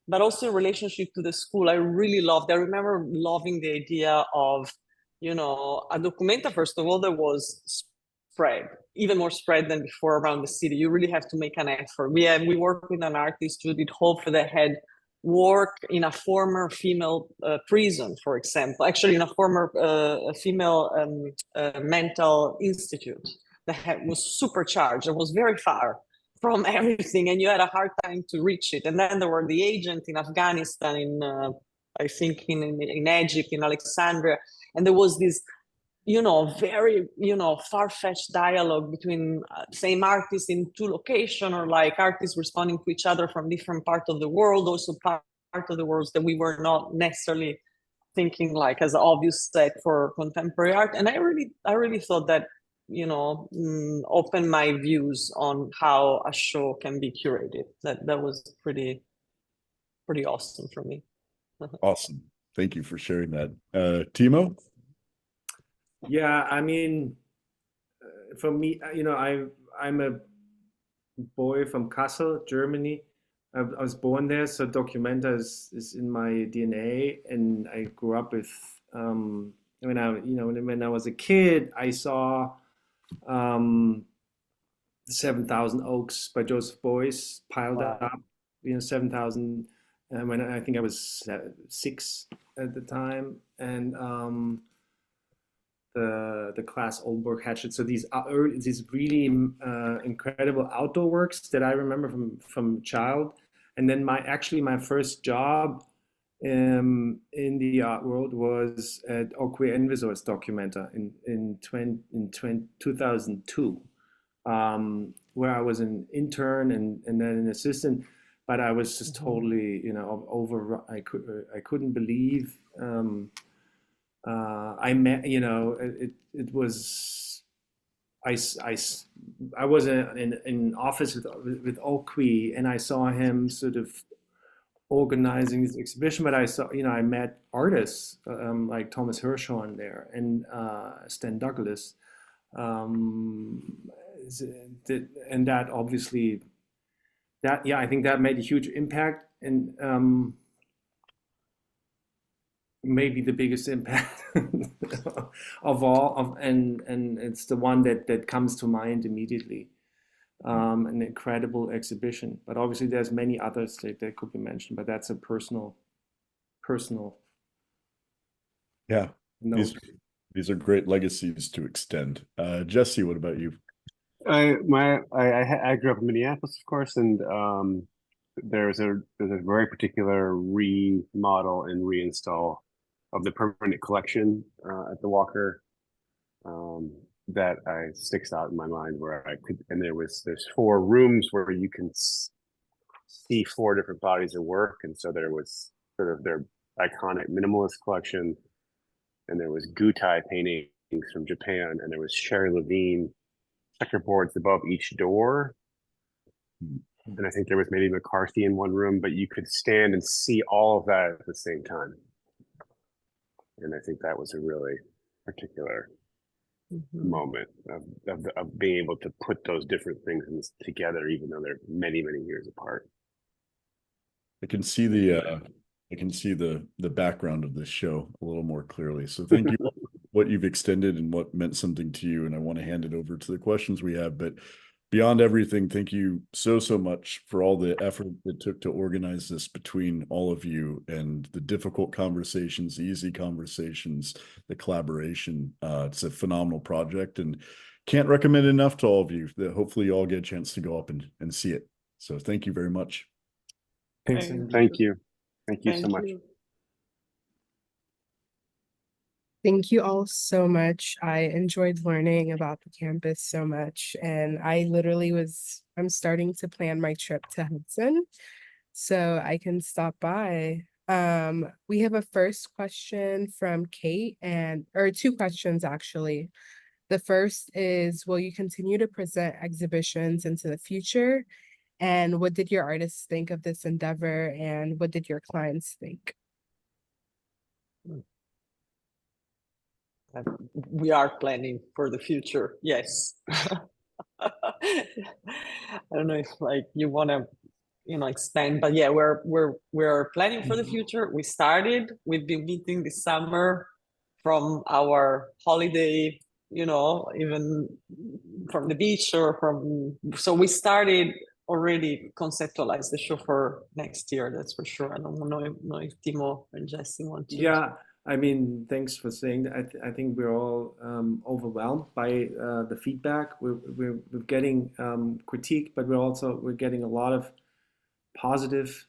but also in relationship to the school, I really loved. I remember loving the idea of, a Documenta, first of all, that was spread, even more spread than before around the city. You really have to make an effort. We work with an artist, Judith Hope, that had work in a former female prison, for example, actually in a former female mental institute that was supercharged and was very far from everything, and you had a hard time to reach it. And then there were the agents in Afghanistan, in I think in Egypt, in Alexandria, and there was this, you know, very, you know, far-fetched dialogue between same artists in two locations, or like artists responding to each other from different parts of the world, also part of the world that we were not necessarily thinking like as an obvious set for contemporary art. And I really thought that, you know, opened my views on how a show can be curated. That was pretty awesome for me. Awesome. Thank you for sharing that. Timo? Yeah, I mean, for me, you know, I'm a boy from Kassel, Germany. I was born there, so Documenta is in my DNA, and I grew up with. When I was a kid, I saw 7,000 Oaks by Joseph Beuys piled up. 7,000. When I think I was 6 at the time, and the class Oldenburg hatchet. So these really incredible outdoor works that I remember from child. And then my first job in the art world was at Queer Envisors Documenta in 2002, where I was an intern and then an assistant. But I was just totally, you know, over. I couldn't believe. I met, you know, it was. I was in an office with Oakley, and I saw him sort of organizing his exhibition. But I saw, you know, I met artists like Thomas Hirschhorn there and Stan Douglas, and that obviously. I think that made a huge impact, and maybe the biggest impact of all. And it's the one that comes to mind immediately. An incredible exhibition, but obviously there's many others that could be mentioned. But that's a personal. Yeah, note. These are great legacies to extend. Jesse, what about you? I grew up in Minneapolis, of course, and there's a very particular remodel and reinstall of the permanent collection at the Walker that sticks out in my mind, where there's 4 rooms where you can see 4 different bodies of work, and so there was sort of their iconic minimalist collection, and there was Gutai paintings from Japan, and there was Sherry Levine checkerboards above each door, and I think there was maybe McCarthy in one room, but you could stand and see all of that at the same time, and I think that was a really particular moment of being able to put those different things together, even though they're many years apart. I can see the background of this show a little more clearly. So thank you for what you've extended and what meant something to you. And I want to hand it over to the questions we have. But beyond everything, thank you so much for all the effort it took to organize this between all of you, and the difficult conversations, the easy conversations, the collaboration. It's a phenomenal project, and can't recommend enough to all of you. That hopefully you all get a chance to go up and see it. So thank you very much. Thanks. Thank you so much. Thank you all so much. I enjoyed learning about the campus so much, and I'm starting to plan my trip to Hudson so I can stop by. We have a first question from Kate, or 2 questions actually. The first is, will you continue to present exhibitions into the future? And what did your artists think of this endeavor, and what did your clients think? We are planning for the future, yes. I don't know if like you want to, you know, expand, but yeah, we're planning for the future. We've been meeting this summer from our holiday, you know, even from the beach so we started already conceptualize the show for next year, that's for sure. I don't know if Timo and Jesse want to. Yeah, I mean, thanks for saying that. I think we're all overwhelmed by the feedback. We're getting critique, but we're getting a lot of positive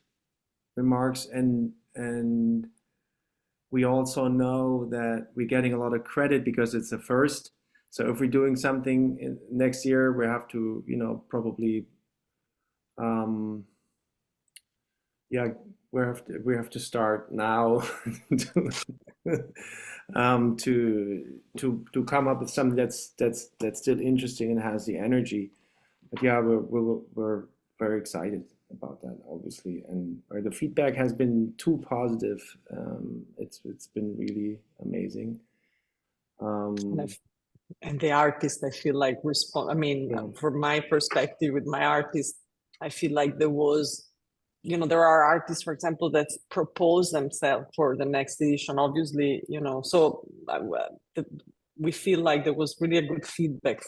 remarks, and we also know that we're getting a lot of credit because it's the first. So if we're doing something next year, we have to, probably, yeah, we have to start now to come up with something that's still interesting and has the energy. But yeah, we're very excited about that, obviously, and the feedback has been too positive. It's been really amazing. And the artist, I feel like respond. I mean, Yeah. from my perspective with my artist, I feel like there was, there are artists, for example, that propose themselves for the next edition, obviously, so we feel like there was really a good feedback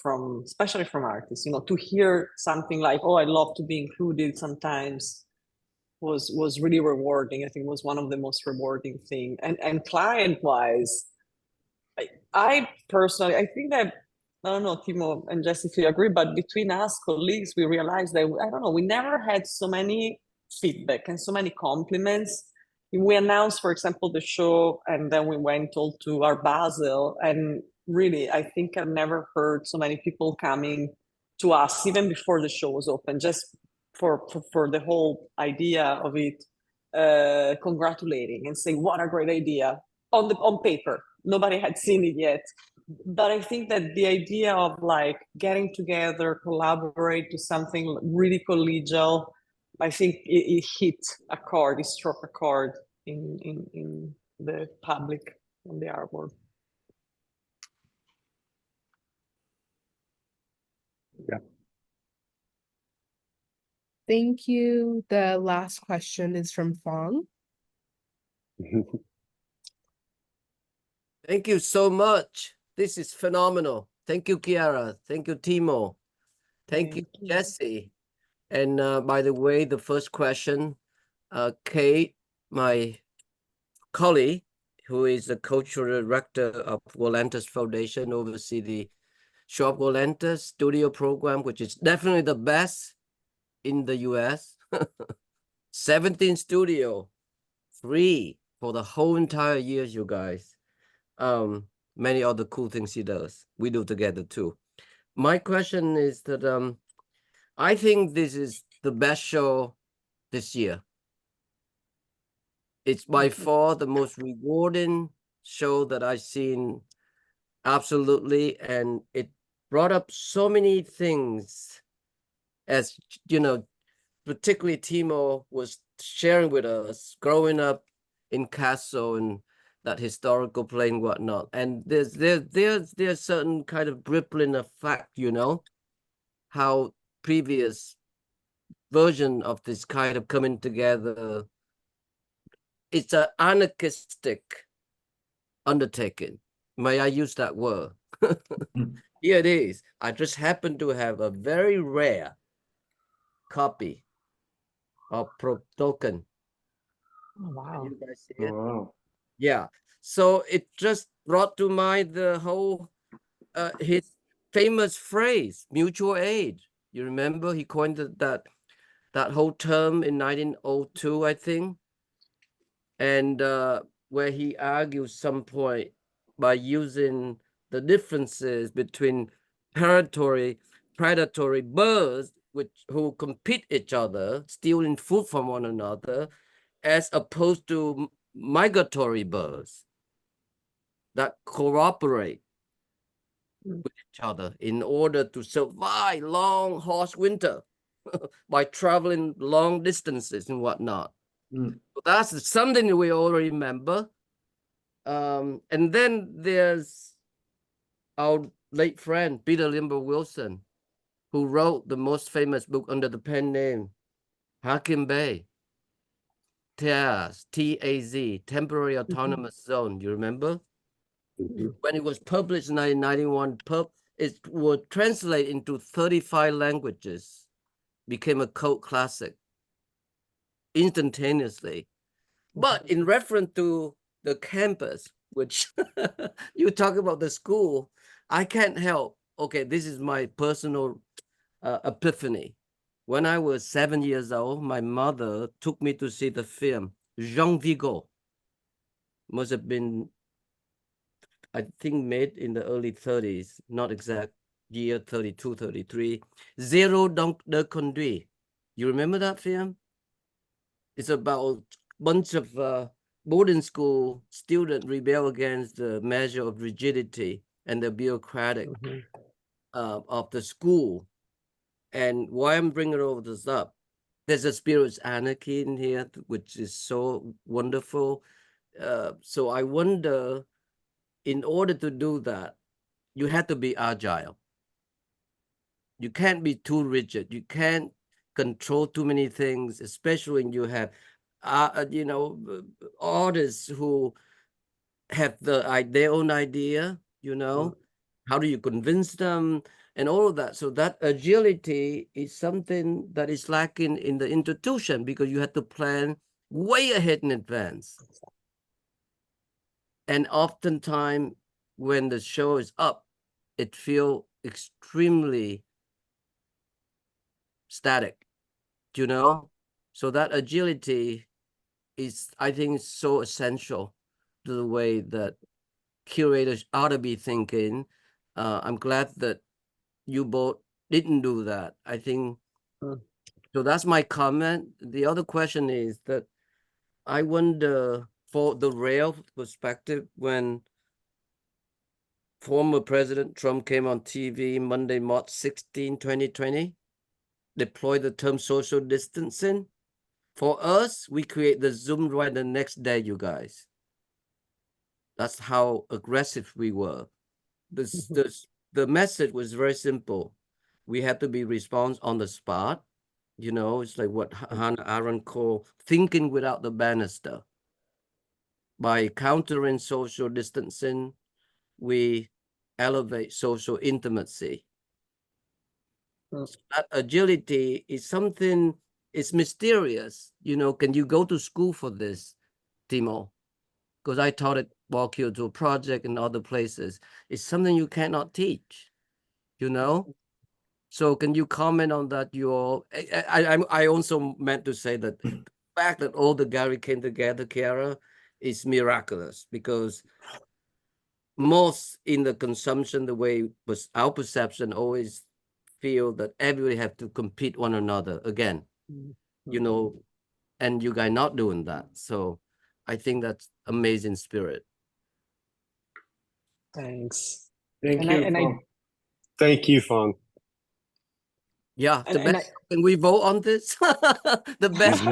especially from artists, to hear something like, oh, I'd love to be included sometimes was really rewarding. I think it was one of the most rewarding thing. And client-wise, I personally, I think that, I don't know, Timo and Jesse, if you agree, but between us colleagues, we realized that, I don't know, we never had so many feedback and so many compliments. We announced, for example, the show, and then we went all to our Basel, and really, I think I've never heard so many people coming to us, even before the show was open, just for the whole idea of it, congratulating and saying, what a great idea, on paper. Nobody had seen it yet. But I think that the idea of like getting together, collaborate to something really collegial, I think it hit a chord, it struck a chord in the public, in the art world. Yeah. Thank you. The last question is from Fong. Thank you so much. This is phenomenal. Thank you, Chiara. Thank you, Timo. Thank you, Jesse. And by the way, the first question, Kate, my colleague, who is the cultural director of Willenbring Foundation, oversees the Shop Willenbring studio program, which is definitely the best in the US. 17 studio, free for the whole entire year, you guys. Many other cool things he does. We do together too. My question is that I think this is the best show this year. It's by far the most rewarding show that I've seen, absolutely, and it brought up so many things, as you know, particularly Timo was sharing with us growing up in Castle and that historical play and whatnot. And there's certain kind of rippling effect, how previous version of this kind of coming together. It's an anarchistic undertaking. May I use that word? Here it is. I just happen to have a very rare copy of Token. Oh, wow. You guys see it? Wow. Yeah. So it just brought to mind the whole his famous phrase, mutual aid. You remember he coined that whole term in 1902, I think, and where he argues some point by using the differences between predatory birds who compete each other, stealing food from one another, as opposed to migratory birds that cooperate with each other in order to survive long, harsh winter by traveling long distances and whatnot. So that's something that we all remember. And then there's our late friend, Peter Limber Wilson, who wrote the most famous book under the pen name, Hakim Bay. TAZ, T-A-Z, Temporary Autonomous Zone. You remember? When it was published in 1991, it was translated into 35 languages, became a cult classic instantaneously. But in reference to the campus, which you talk about the school, I can't help. Okay, this is my personal epiphany. When I was 7 years old, my mother took me to see the film Jean Vigo. Must have been, I think, made in the early 30s, not exact year 32, 33. Zero de Conduite. You remember that film? It's about a bunch of boarding school students rebel against the measure of rigidity and the bureaucratic of the school. And why I'm bringing all this up, there's a spirit's anarchy in here, which is so wonderful. So I wonder, in order to do that, you have to be agile. You can't be too rigid. You can't control too many things, especially when you have, artists who have their own idea, how do you convince them and all of that. So that agility is something that is lacking in the institution because you have to plan way ahead in advance. And oftentimes when the show is up, it feels extremely static, So that agility is, I think, so essential to the way that curators ought to be thinking. I'm glad that you both didn't do that. I think, so that's my comment. The other question is that I wonder, for the Rail perspective, when former President Trump came on TV Monday, March 16, 2020, deployed the term social distancing. For us, we create the Zoom right the next day, you guys. That's how aggressive we were. The message was very simple. We had to be response on the spot. It's like what Hannah Arendt called thinking without the banister. By countering social distancing, we elevate social intimacy. So that agility is something, it's mysterious. Can you go to school for this, Timo? Because I taught it while Kyoto Project and other places. It's something you cannot teach, So can you comment on that? I also meant to say that the fact that all the gallery came together, Chiara, is miraculous because most in the consumption, the way was our perception always feel that everybody have to compete one another again, and you guys not doing that. So I think that's amazing spirit. Thanks. Thank you. Thank you, Fong. Yeah, can we vote on this? The best.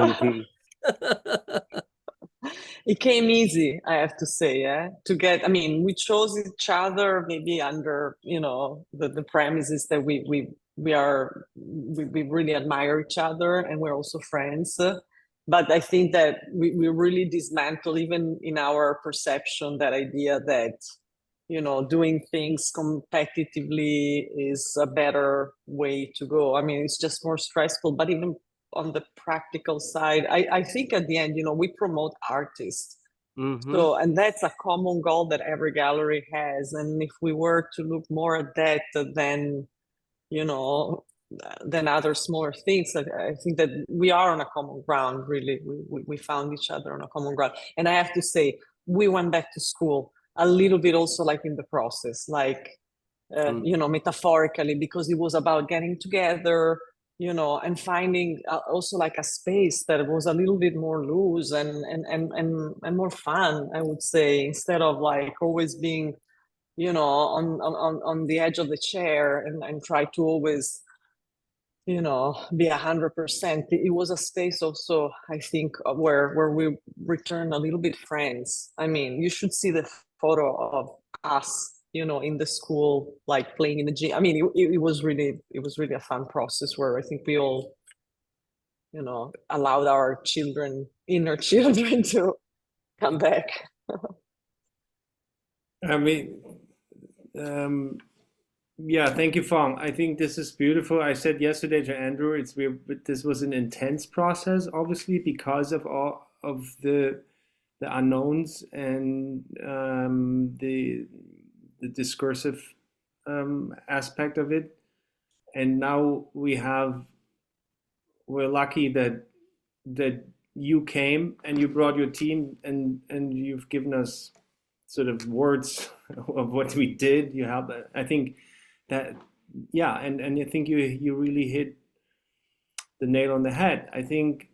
It came easy, I have to say, to get, we chose each other maybe under, the premises that we really admire each other and we're also friends. But I think that we really dismantle, even in our perception, that idea that, doing things competitively is a better way to go. It's just more stressful, but even on the practical side, I think at the end, we promote artists. So, and that's a common goal that every gallery has. And if we were to look more at that, then, than other smaller things, I think that we are on a common ground, really. We found each other on a common ground. And I have to say, we went back to school a little bit also like in the process, like, metaphorically, because it was about getting together, and finding also like a space that was a little bit more loose and more fun, I would say, instead of like always being, on the edge of the chair and try to always, be 100%. It was a space also, I think, where we returned a little bit friends. You should see the photo of us, in the school, like playing in the gym. It was really a fun process where I think we all, allowed our inner children to come back. Yeah, thank you, Fong. I think this is beautiful. I said yesterday to Andrew, this was an intense process, obviously, because of all of the the unknowns and the discursive aspect of it. And now we're lucky that you came and you brought your team and you've given us sort of words of what we did. You have, I think that, yeah, and I think you really hit the nail on the head. I think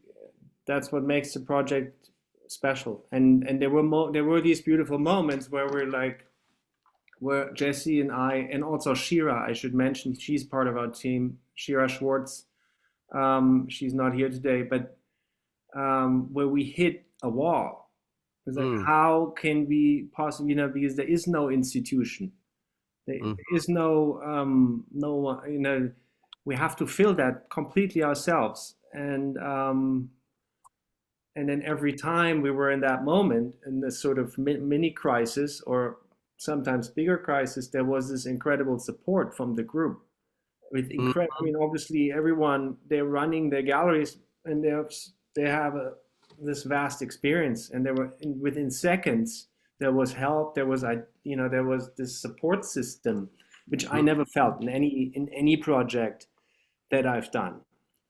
that's what makes the project special. And there were these beautiful moments where we're like, where Jesse and I, and also Shira, I should mention, she's part of our team, Shira Schwartz. She's not here today, but where we hit a wall. It's like, how can we possibly, because there is no institution. There is no, we have to fill that completely ourselves. And then every time we were in that moment, in this sort of mini crisis or sometimes bigger crisis, there was this incredible support from the group. With obviously everyone, they're running their galleries and they have this vast experience, and within seconds there was help. There was this support system, which I never felt in any project that I've done.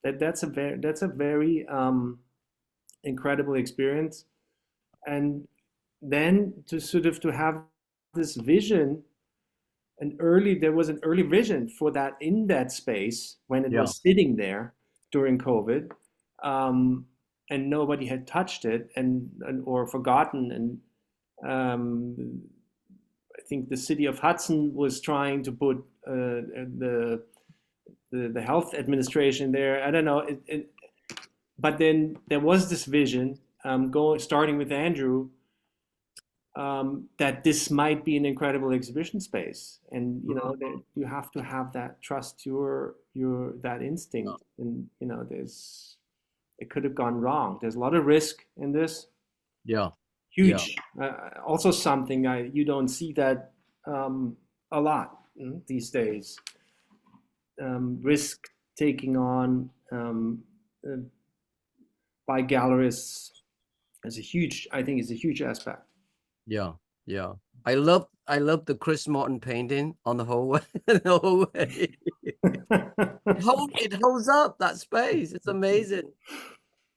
That's a very incredible experience. And then to have this vision, there was an early vision for that in that space when it was sitting there during COVID, and nobody had touched it or forgotten. And I think the city of Hudson was trying to put the health administration there. I don't know. But then there was this vision, starting with Andrew, that this might be an incredible exhibition space, and that you have to have that trust that instinct, and it could have gone wrong. There's a lot of risk in this. Yeah, huge. Also something you don't see that a lot these days. Risk taking on by gallerists is I think is a huge aspect. Yeah. I love the Chris Martin painting on the whole way. The whole way. It holds up that space. It's amazing.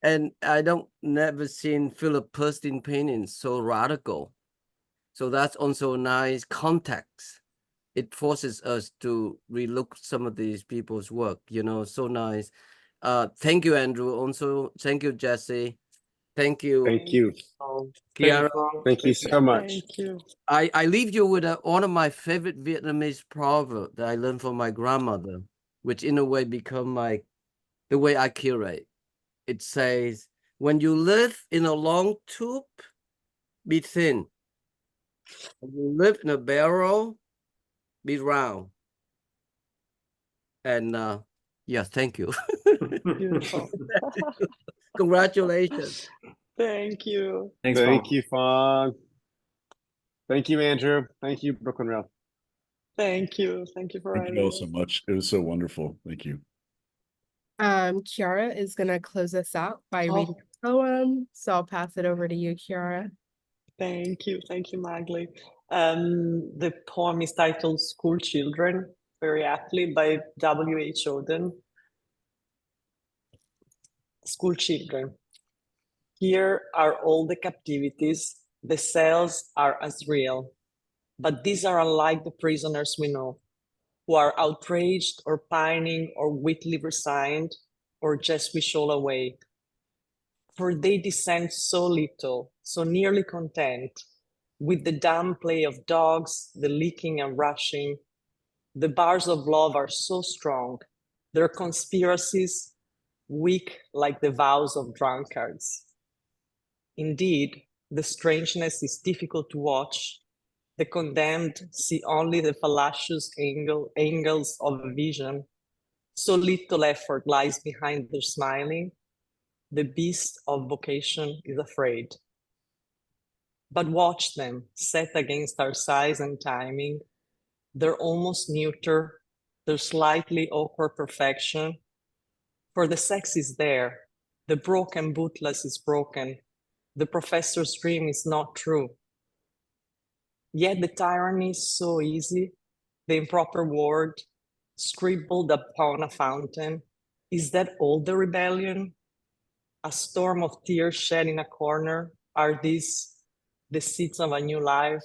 And I never seen Philip Purstin painting so radical. So that's also a nice context. It forces us to relook some of these people's work, so nice. Thank you, Andrew. Also, thank you, Jesse. Thank you. Thank you. Chiara. Thank you so much. Thank you. I leave you with one of my favorite Vietnamese proverbs that I learned from my grandmother, which in a way become the way I curate. It says, when you live in a long tube, be thin. When you live in a barrel, be round. And thank you. Beautiful. Congratulations. Thank you. Thanks, Thank you, Fong. Thank you, Andrew. Thank you, Brooklyn Rail. Thank you. Thank you for Thank you all so much. It was so wonderful. Thank you. Chiara is gonna close us out by reading a poem. So I'll pass it over to you, Chiara. Thank you, Magli. The poem is titled School Children, very aptly, by W.H. Auden. School children. Here are all the captivities, the cells are as real, but these are unlike the prisoners we know, who are outraged or pining or weakly resigned, or just wish all away. For they descend so little, so nearly content, with the dumb play of dogs, the leaking and rushing. The bars of love are so strong, their conspiracies weak like the vows of drunkards. Indeed, the strangeness is difficult to watch. The condemned see only the fallacious angles of vision. So little effort lies behind their smiling. The beast of vocation is afraid. But watch them, set against our size and timing, their almost neuter, their slightly awkward perfection. For the sex is there, the broken bootless is broken, the professor's dream is not true. Yet the tyranny is so easy, the improper word scribbled upon a fountain. Is that all the rebellion? A storm of tears shed in a corner? Are these the seeds of a new life?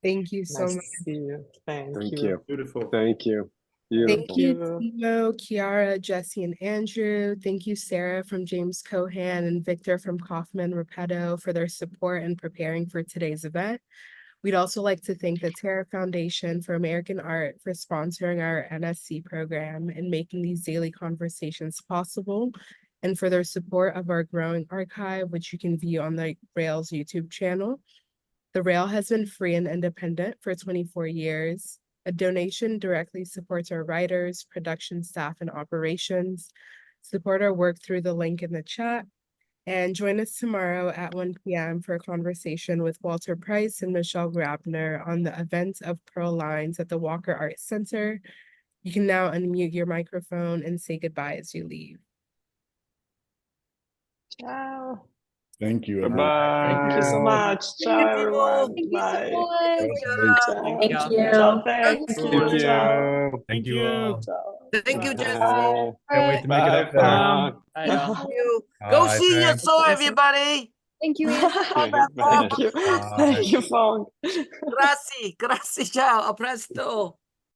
Thank you so Nice much. to see you. Thank Thank you. you. Beautiful. Thank you. Thank Beautiful. you, you. Timo, Chiara, Jesse, and Andrew. Thank you, Sarah from James Cohan and Victor from Kaufmann Repetto for their support in preparing for today's event. We'd also like to thank the Terra Foundation for American Art for sponsoring our NSE program and making these daily conversations possible, and for their support of our growing archive, which you can view on the Rail's YouTube channel. The Rail has been free and independent for 24 years. A donation directly supports our writers, production staff, and operations. Support our work through the link in the chat. And join us tomorrow at 1 p.m. for a conversation with Walter Price and Michelle Grabner on the event of Pearl Lines at the Walker Art Center. You can now unmute your microphone and say goodbye as you leave. Ciao. Thank you, everyone. Bye-bye. Thank you so much. Ciao, everyone. Thank you so Bye. much. Ciao. Thank you. Ciao. Thank Thank you. Thank Ciao. you. Thank you all. Ciao. Thank you, Bye. Jesse. Can't wait to make it Bye, up there. Fong. Thank you. Go Bye, see your thanks. show, everybody. Thank you. Thank you. Bye. Thank you, Fong. Grazie, ciao, a presto.